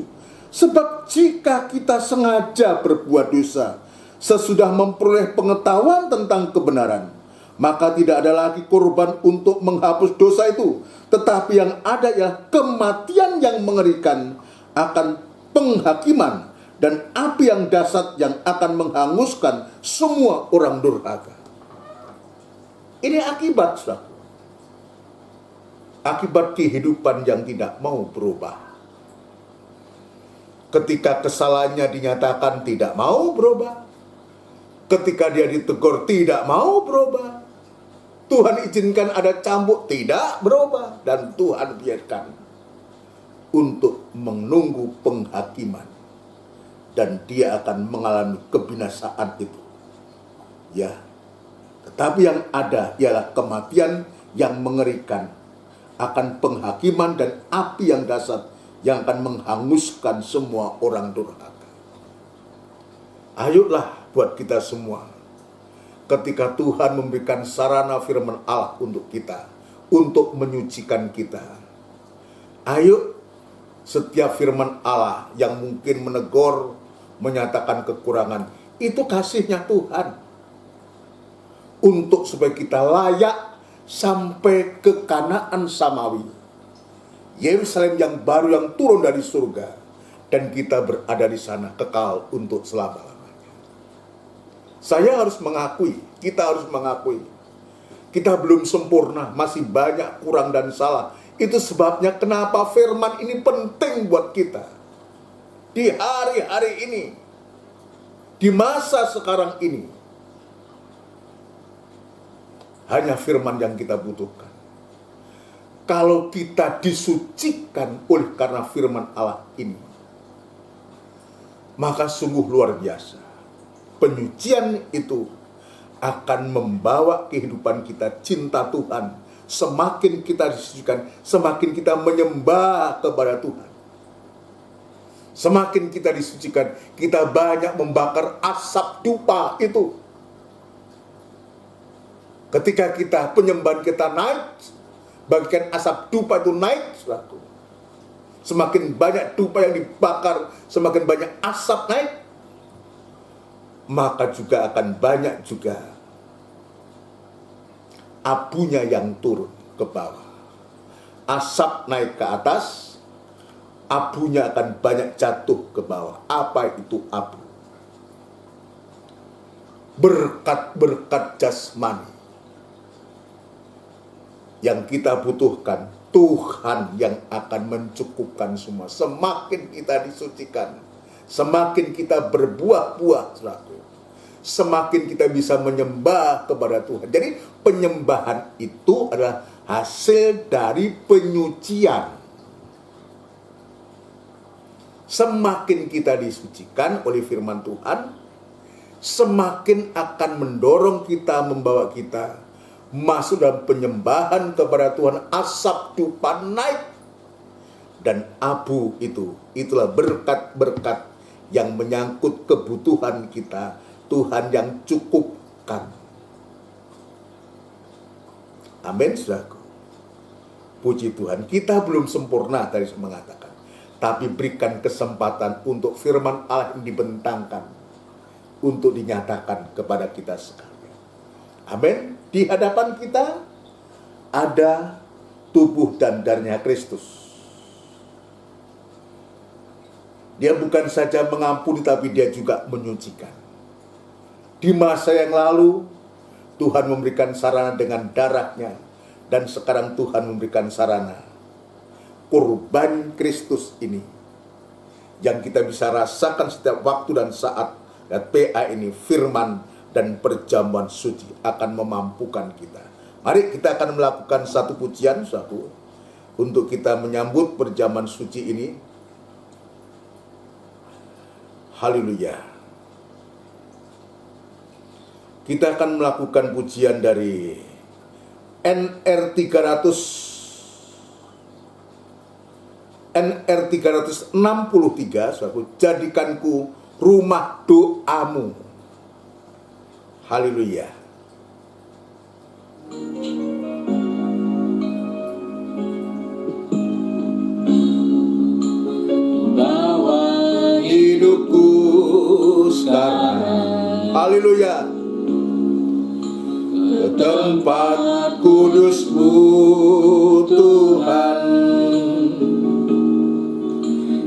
Sebab jika kita sengaja berbuat dosa sesudah memperoleh pengetahuan tentang kebenaran, maka tidak ada lagi korban untuk menghapus dosa itu, tetapi yang ada ialah kematian yang mengerikan akan penghakiman dan api yang dahsyat yang akan menghanguskan semua orang durhaka. Ini akibat, saudara. Akibat kehidupan yang tidak mau berubah. Ketika kesalahannya dinyatakan tidak mau berubah, ketika dia ditegur tidak mau berubah, Tuhan izinkan ada cambuk tidak berubah, dan Tuhan biarkan untuk menunggu penghakiman, dan dia akan mengalami kebinasaan itu. Ya, tetapi yang ada ialah kematian yang mengerikan, akan penghakiman dan api yang dahsyat yang akan menghanguskan semua orang durhaka. Ayolah buat kita semua, ketika Tuhan memberikan sarana firman Allah untuk kita, untuk menyucikan kita, ayo setiap firman Allah yang mungkin menegur, menyatakan kekurangan, itu kasihnya Tuhan, untuk supaya kita layak sampai ke Kanaan Samawi, Yerusalem yang baru yang turun dari surga, dan kita berada di sana kekal untuk selama-lamanya. Saya harus mengakui, kita harus mengakui, kita belum sempurna, masih banyak kurang dan salah. Itu sebabnya kenapa firman ini penting buat kita di hari-hari ini, di masa sekarang ini. Hanya firman yang kita butuhkan. Kalau kita disucikan oleh karena firman Allah ini, maka sungguh luar biasa. Penyucian itu akan membawa kehidupan kita cinta Tuhan. Semakin kita disucikan, semakin kita menyembah kepada Tuhan. Semakin kita disucikan, kita banyak membakar asap dupa itu. Ketika kita penyembahan kita naik, bagikan asap dupa itu naik, saudaraku. Semakin banyak dupa yang dibakar, semakin banyak asap naik, maka juga akan banyak juga abunya yang turun ke bawah. Asap naik ke atas, abunya akan banyak jatuh ke bawah. Apa itu abu? Berkat-berkat jasmani yang kita butuhkan Tuhan yang akan mencukupkan semua. Semakin kita disucikan, semakin kita berbuah-buah, saudaraku, semakin kita bisa menyembah kepada Tuhan. Jadi penyembahan itu adalah hasil dari penyucian. Semakin kita disucikan oleh firman Tuhan, semakin akan mendorong kita, membawa kita masuk dalam penyembahan kepada Tuhan. Asap dupa naik dan abu itulah berkat-berkat yang menyangkut kebutuhan kita, Tuhan yang cukupkan. Amin, saudaraku. Puji Tuhan, kita belum sempurna tadi saya mengatakan, tapi berikan kesempatan untuk firman Allah yang dibentangkan untuk dinyatakan kepada kita sekalian. Amin. Di hadapan kita ada tubuh dan darahnya Kristus. Dia bukan saja mengampuni, tapi dia juga menyucikan. Di masa yang lalu, Tuhan memberikan sarana dengan darahnya, dan sekarang Tuhan memberikan sarana kurban Kristus ini yang kita bisa rasakan setiap waktu dan saat. Dan PA ini, firman dan perjamuan suci akan memampukan kita. Mari kita akan melakukan satu pujian, saudaraku, untuk kita menyambut perjamuan suci ini. Haleluya. Kita akan melakukan pujian dari NR 363, saudaraku, jadikanku rumah doamu. Haleluya. Bawa hidupku sekarang, Haleluya. ke tempat kudus-Mu Tuhan.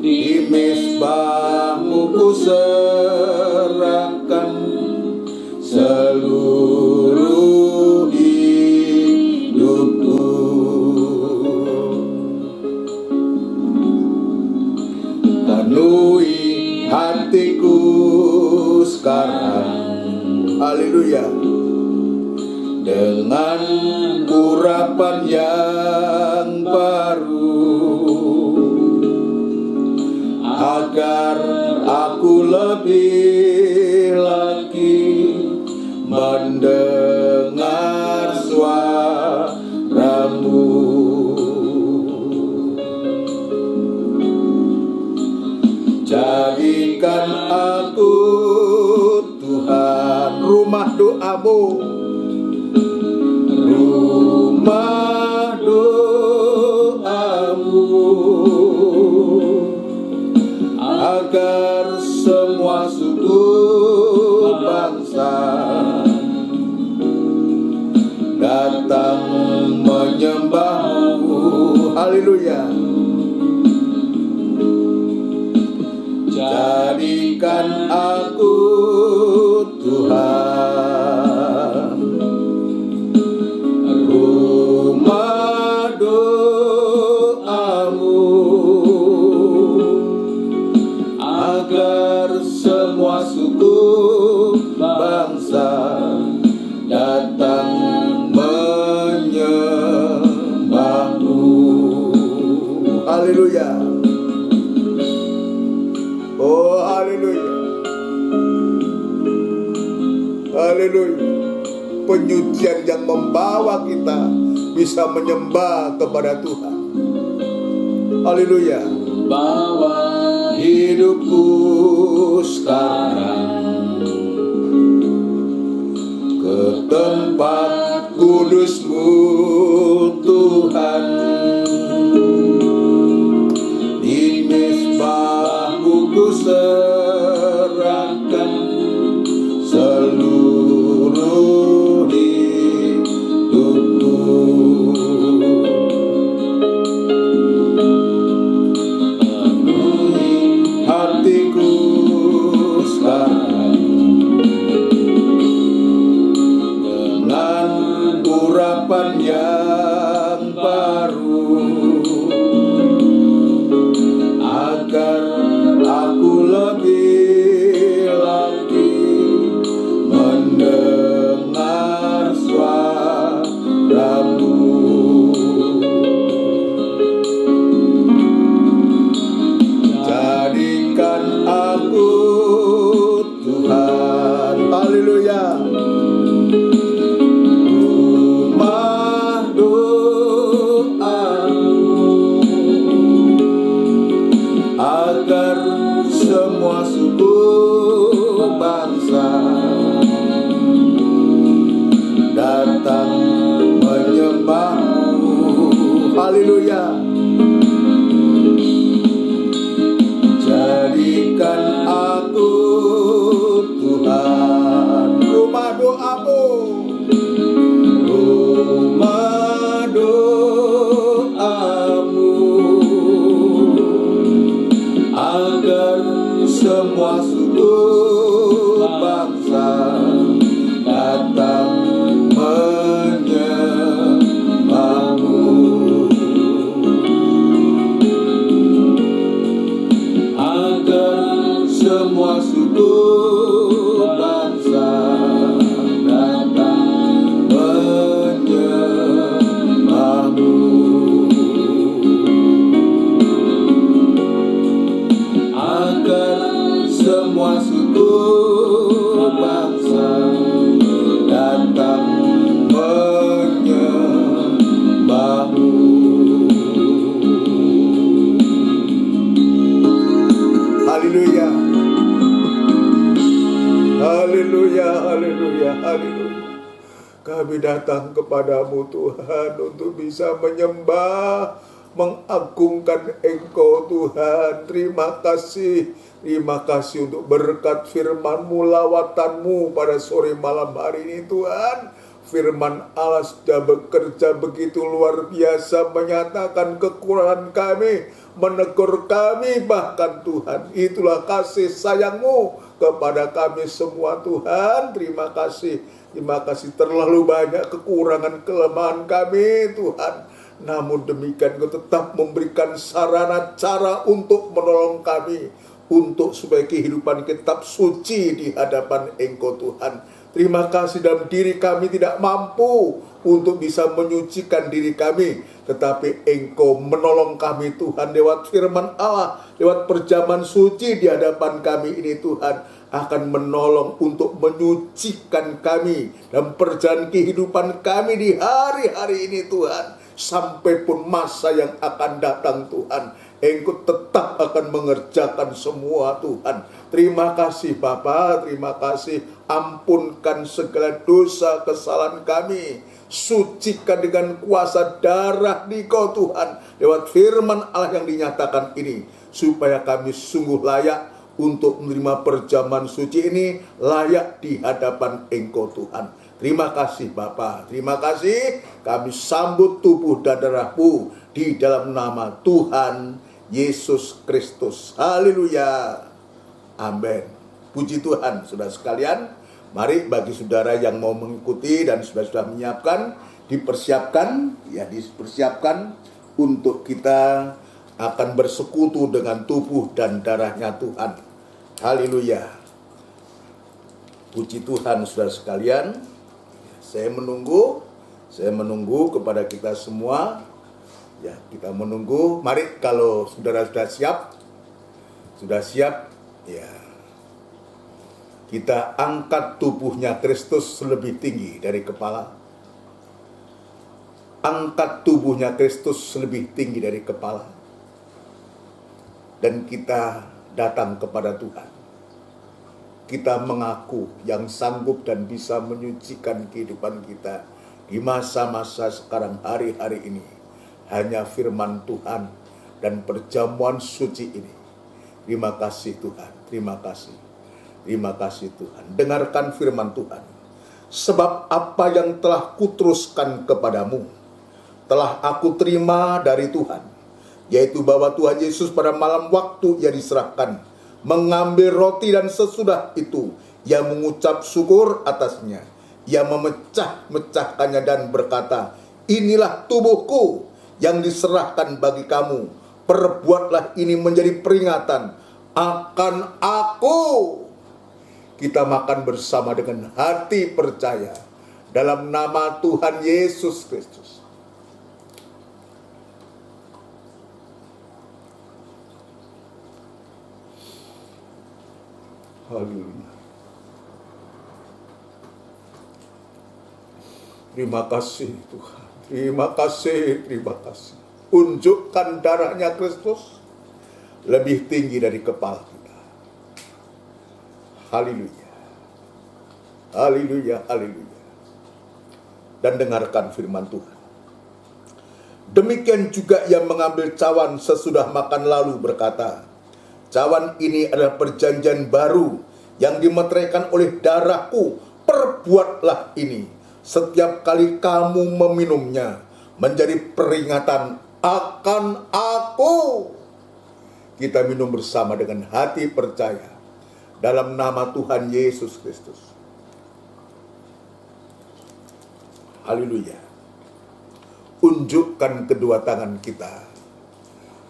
Di mezbah-Mu ku serahkan seluruh hidupku. Penuhi hatiku sekarang, Haleluya. dengan urapan yang baru, agar aku lebih lagi mendengar suara-Mu. Jadikan aku, Tuhan, Rumah doamu. rumah doamu, agar semua suku bangsa datang menyembah-Mu. Haleluya. Jadikan aku, Tuhan, rumah doamu, agar semua suku bangsa datang menyembah-Mu. Haleluya. Oh, haleluya. Haleluya. Penyucian yang membawa kita bisa menyembah kepada Tuhan. Haleluya. Bawa hidupku sekarang ke tempat kudus-Mu Tuhan. Di mezbah-Mu ku serahkan seluruh hidupku. Penuhi hatiku sekarang dengan urapan yang baru, semua suku bangsa datang menyembah-Mu. Haleluya. Jadikan aku Tuhan rumah doa-Mu, rumah doa-Mu, agar semua suku bangsa datang menyembah-Mu, agar semua suku bangsa datang menyembah-Mu, agar semua suku bangsa datang menyembah-Mu. Haleluya. Haleluya, haleluya, haleluya. Kami datang kepadamu Tuhan untuk bisa menyembah, mengagungkan Engkau Tuhan. Terima kasih untuk berkat firman-Mu, lawatan-Mu pada sore malam hari ini Tuhan. Firman Allah sudah bekerja begitu luar biasa, menyatakan kekurangan kami, menegur kami bahkan Tuhan. Itulah kasih sayang-Mu kepada kami semua Tuhan. Terima kasih terlalu banyak kekurangan kelemahan kami Tuhan. Namun demikian Engkau tetap memberikan sarana cara untuk menolong kami, untuk supaya kehidupan kita tetap suci di hadapan Engkau Tuhan. Terima kasih, dalam diri kami tidak mampu untuk bisa menyucikan diri kami, tetapi Engkau menolong kami Tuhan lewat firman Allah, lewat perjamuan suci di hadapan kami ini Tuhan, akan menolong untuk menyucikan kami dalam perjalanan kehidupan kami di hari-hari ini Tuhan. Sampai pun masa yang akan datang Tuhan, Engkau tetap akan mengerjakan semua Tuhan. Terima kasih Bapa, terima kasih. Ampunkan segala dosa kesalahan kami, sucikan dengan kuasa darah Dikau Tuhan, lewat firman Allah yang dinyatakan ini, supaya kami sungguh layak untuk menerima perjamuan suci ini, layak di hadapan Engkau Tuhan. Terima kasih Bapa, terima kasih. Kami sambut tubuh dan darah-Mu di dalam nama Tuhan Yesus Kristus. Haleluya. Amin. Puji Tuhan, saudara sekalian. Mari bagi saudara yang mau mengikuti dan sudah menyiapkan, dipersiapkan untuk kita akan bersekutu dengan tubuh dan darahnya Tuhan. Haleluya. Puji Tuhan, saudara sekalian. Saya menunggu kepada kita semua. Ya, kita menunggu. Mari kalau saudara sudah siap, ya. Kita angkat tubuhnya Kristus lebih tinggi dari kepala. Angkat tubuhnya Kristus lebih tinggi dari kepala. Dan kita datang kepada Tuhan. Kita mengaku yang sanggup dan bisa menyucikan kehidupan kita di masa-masa sekarang, hari-hari ini. Hanya firman Tuhan dan perjamuan suci ini. Terima kasih Tuhan, terima kasih. Terima kasih Tuhan. Dengarkan firman Tuhan. Sebab apa yang telah kuteruskan kepadamu, telah aku terima dari Tuhan, yaitu bahwa Tuhan Yesus pada malam waktu Ia diserahkan, mengambil roti dan sesudah itu Ia mengucap syukur atasnya. Ia memecah-mecahkannya dan berkata, inilah tubuhku yang diserahkan bagi kamu. Perbuatlah ini menjadi peringatan akan aku. Kita makan bersama dengan hati percaya dalam nama Tuhan Yesus Kristus. Haleluya. Terima kasih Tuhan. Terima kasih, terima kasih. Unjukkan darahnya Kristus lebih tinggi dari kepala kita. Haleluya. Haleluya, haleluya. Dan dengarkan firman Tuhan. Demikian juga yang mengambil cawan sesudah makan lalu berkata, cawan ini adalah perjanjian baru yang dimeteraikan oleh darahku. Perbuatlah ini setiap kali kamu meminumnya, menjadi peringatan akan aku. Kita minum bersama dengan hati percaya dalam nama Tuhan Yesus Kristus. Haleluya. Unjukkan kedua tangan kita.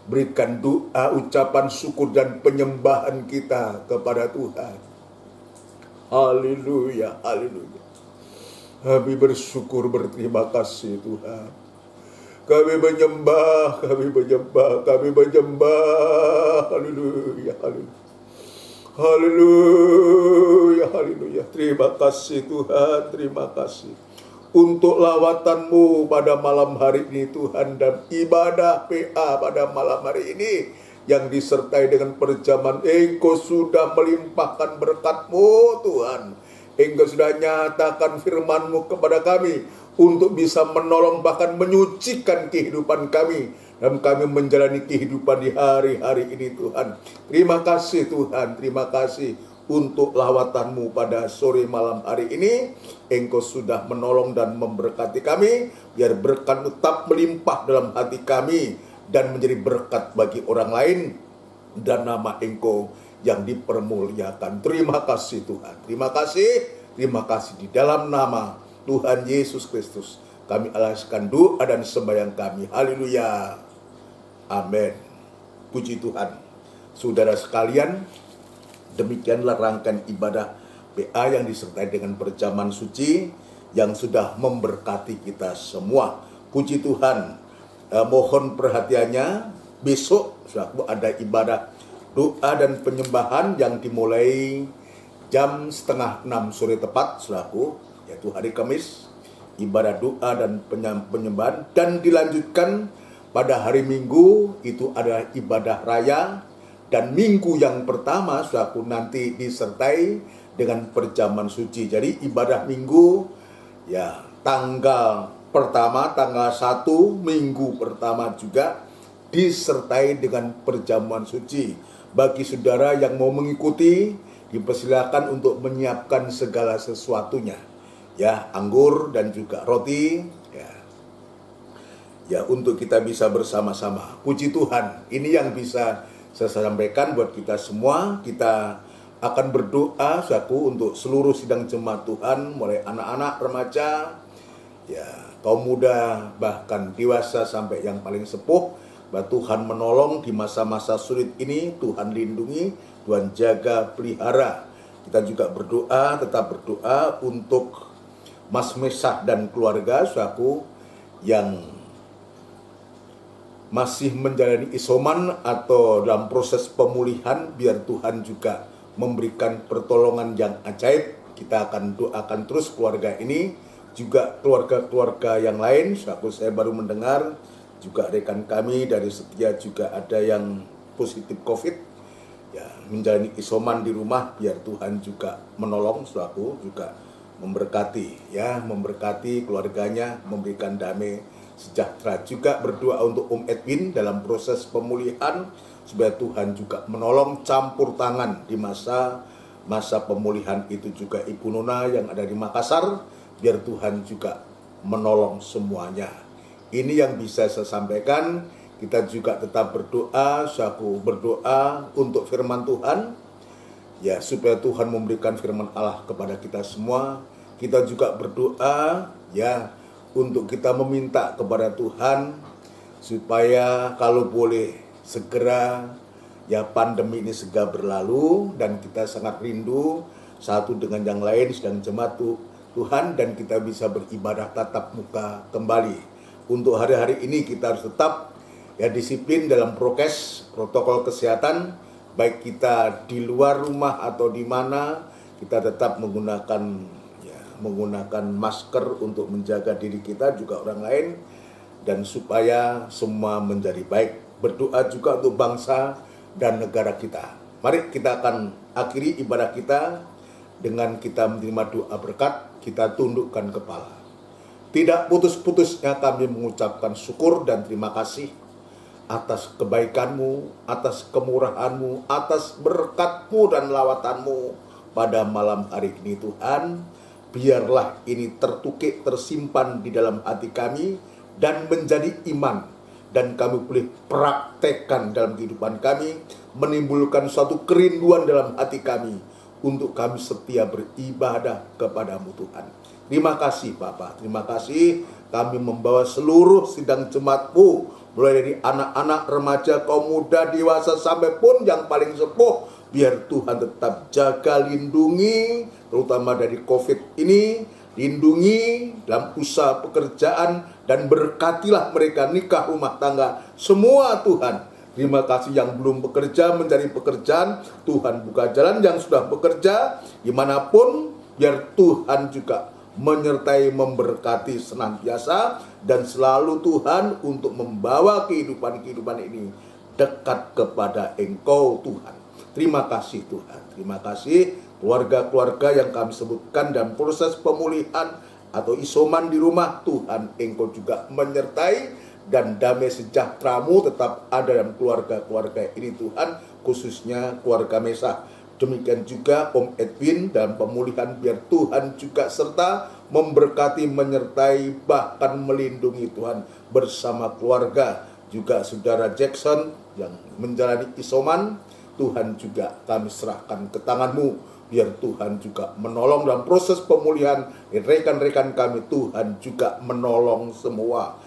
Berikan doa, ucapan syukur dan penyembahan kita kepada Tuhan. Haleluya, haleluya. Kami bersyukur, berterima kasih Tuhan. Kami menyembah, kami menyembah, kami menyembah. Haleluya, haleluya. Haleluya, haleluya. Terima kasih Tuhan, terima kasih untuk lawatan-Mu pada malam hari ini Tuhan, dan ibadah PA pada malam hari ini yang disertai dengan perjamuan. Engkau sudah melimpahkan berkat-Mu Tuhan. Engkau sudah nyatakan firman-Mu kepada kami untuk bisa menolong bahkan menyucikan kehidupan kami, dan kami menjalani kehidupan di hari-hari ini Tuhan. Terima kasih Tuhan, terima kasih untuk lawatan-Mu pada sore malam hari ini. Engkau sudah menolong dan memberkati kami, biar berkat tetap melimpah dalam hati kami dan menjadi berkat bagi orang lain, dan nama Engkau yang dipermuliakan. Terima kasih Tuhan, terima kasih di dalam nama Tuhan Yesus Kristus kami alaskan doa dan sembahyang kami. Haleluya, amin. Puji Tuhan. Saudara sekalian, demikianlah rangkaian ibadah PA yang disertai dengan perjamuan suci yang sudah memberkati kita semua. Puji Tuhan. Mohon perhatiannya, besok ada ibadah doa dan penyembahan yang dimulai jam 5:30 sore tepat, yaitu hari Kamis, ibadah doa dan penyembahan, dan dilanjutkan pada hari Minggu itu adalah ibadah raya. Dan minggu yang pertama nanti disertai dengan perjamuan suci. Jadi ibadah minggu ya tanggal pertama, tanggal 1 minggu pertama juga disertai dengan perjamuan suci. Bagi saudara yang mau mengikuti, dipersilakan untuk menyiapkan segala sesuatunya. Ya, anggur dan juga roti ya untuk kita bisa bersama-sama. Puji Tuhan, ini yang bisa saya sampaikan buat kita semua. Kita akan berdoa untuk seluruh sidang jemaat Tuhan, mulai anak-anak, remaja, ya kaum muda, bahkan dewasa sampai yang paling sepuh. Bahwa Tuhan menolong di masa-masa sulit ini, Tuhan lindungi, Tuhan jaga, pelihara. Kita juga berdoa, tetap berdoa untuk Mas Mesah dan keluarga yang masih menjalani isoman atau dalam proses pemulihan, biar Tuhan juga memberikan pertolongan yang ajaib. Kita akan doakan terus keluarga ini, juga keluarga-keluarga yang lain. Saya baru mendengar juga rekan kami dari Setia juga ada yang positif COVID, ya menjalani isoman di rumah, biar Tuhan juga menolong, juga memberkati, ya memberkati keluarganya, memberikan damai sejahtera. Juga berdoa untuk Edwin dalam proses pemulihan, supaya Tuhan juga menolong, campur tangan di masa pemulihan itu. Juga Ibu Nona yang ada di Makassar, biar Tuhan juga menolong semuanya. Ini yang bisa saya sampaikan. Kita juga tetap berdoa, berdoa untuk firman Tuhan, ya supaya Tuhan memberikan firman Allah kepada kita semua. Kita juga berdoa, ya untuk kita meminta kepada Tuhan supaya kalau boleh segera ya pandemi ini segera berlalu, dan kita sangat rindu satu dengan yang lain sedang jemaat Tuhan, dan kita bisa beribadah tatap muka kembali. Untuk hari-hari ini kita harus tetap ya disiplin dalam protokol kesehatan, baik kita di luar rumah atau di mana, kita tetap menggunakan masker untuk menjaga diri kita juga orang lain, dan supaya semua menjadi baik. Berdoa juga untuk bangsa dan negara kita. Mari kita akan akhiri ibadah kita Dengan kita menerima doa berkat, kita tundukkan kepala. Tidak putus-putusnya kami mengucapkan syukur dan terima kasih atas kebaikan-Mu, atas kemurahan-Mu, atas berkat-Mu dan lawatan-Mu pada malam hari ini Tuhan. Biarlah ini tertukik, tersimpan di dalam hati kami dan menjadi iman, dan kami boleh praktekkan dalam kehidupan kami, menimbulkan suatu kerinduan dalam hati kami untuk kami setia beribadah kepadamu Tuhan. Terima kasih Bapa, terima kasih kami membawa seluruh sidang jemaat-Mu, mulai dari anak-anak, remaja, kaum muda, dewasa, sampai pun yang paling sepuh. Biar Tuhan tetap jaga, lindungi, terutama dari COVID ini, lindungi dalam usaha pekerjaan, dan berkatilah mereka nikah, rumah tangga, semua Tuhan. Terima kasih yang belum bekerja mencari pekerjaan, Tuhan buka jalan. Yang sudah bekerja dimanapun, biar Tuhan juga menyertai, memberkati senantiasa, dan selalu Tuhan untuk membawa kehidupan ini dekat kepada Engkau Tuhan. Terima kasih Tuhan, terima kasih keluarga-keluarga yang kami sebutkan dan proses pemulihan atau isoman di rumah, Tuhan Engkau juga menyertai, dan damai sejahtera-Mu tetap ada dalam keluarga-keluarga ini Tuhan, khususnya keluarga Mesa. Demikian juga Om Edwin dalam pemulihan, biar Tuhan juga serta memberkati, menyertai, bahkan melindungi Tuhan bersama keluarga. Juga Saudara Jackson yang menjalani isoman, Tuhan juga kami serahkan ke tangan-Mu, biar Tuhan juga menolong dalam proses pemulihan. Rekan-rekan kami Tuhan juga menolong semua.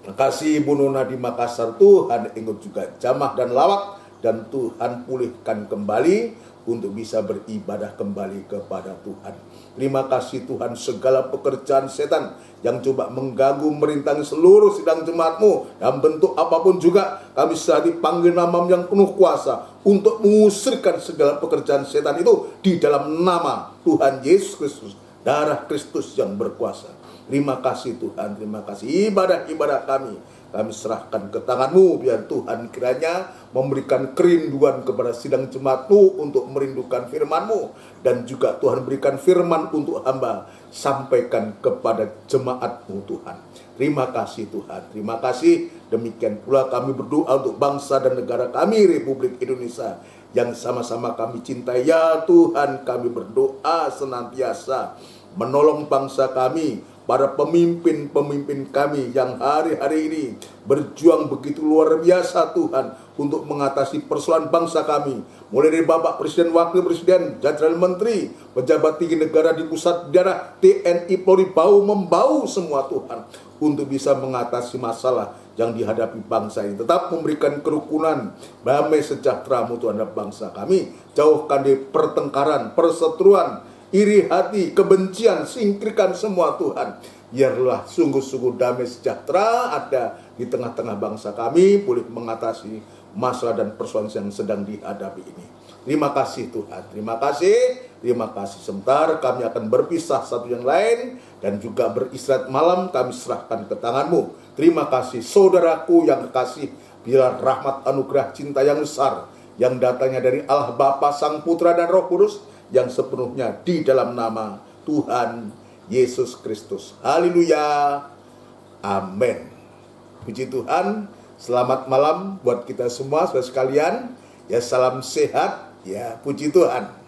Terima kasih Ibu Nona di Makassar, Tuhan Engkau juga jamah dan lawak, dan Tuhan pulihkan kembali untuk bisa beribadah kembali kepada Tuhan. Terima kasih Tuhan, segala pekerjaan setan yang coba mengganggu, merintangi seluruh sidang jemaat-Mu dalam bentuk apapun juga, kami saat dipanggil nama yang penuh kuasa untuk mengusirkan segala pekerjaan setan itu di dalam nama Tuhan Yesus Kristus, darah Kristus yang berkuasa. Terima kasih Tuhan, terima kasih. Ibadah-ibadah kami serahkan ke tangan-Mu, biar Tuhan kiranya memberikan kerinduan kepada sidang jemaat-Mu untuk merindukan firman-Mu, dan juga Tuhan berikan firman untuk hamba, sampaikan kepada jemaat-Mu Tuhan. Terima kasih Tuhan, terima kasih. Demikian pula kami berdoa untuk bangsa dan negara kami, Republik Indonesia, yang sama-sama kami cintai. Ya Tuhan, kami berdoa senantiasa menolong bangsa kami, para pemimpin-pemimpin kami yang hari-hari ini berjuang begitu luar biasa Tuhan untuk mengatasi persoalan bangsa kami, mulai dari Bapak Presiden, Wakil Presiden, jajaran Menteri, pejabat tinggi negara di pusat, daerah, TNI, Polri, bau-membau semua Tuhan, untuk bisa mengatasi masalah yang dihadapi bangsa ini. Tetap memberikan kerukunan, damai sejahtera-Mu Tuhan terhadap bangsa kami. Jauhkan dari pertengkaran, perseteruan, iri hati, kebencian, singkirkan semua Tuhan. Biarlah sungguh-sungguh damai sejahtera ada di tengah-tengah bangsa kami, boleh mengatasi masalah dan persoalan yang sedang dihadapi ini. Terima kasih Tuhan, terima kasih. Terima kasih. Sebentar kami akan berpisah satu yang lain, dan juga beristirahat malam kami serahkan ke tangan-Mu. Terima kasih saudaraku yang kekasih, biar rahmat anugerah cinta yang besar yang datangnya dari Allah Bapa, Sang Putra dan Roh Kudus, yang sepenuhnya di dalam nama Tuhan Yesus Kristus. Haleluya. Amin. Puji Tuhan. Selamat malam buat kita semua saudara sekalian. Ya, salam sehat. Ya, puji Tuhan.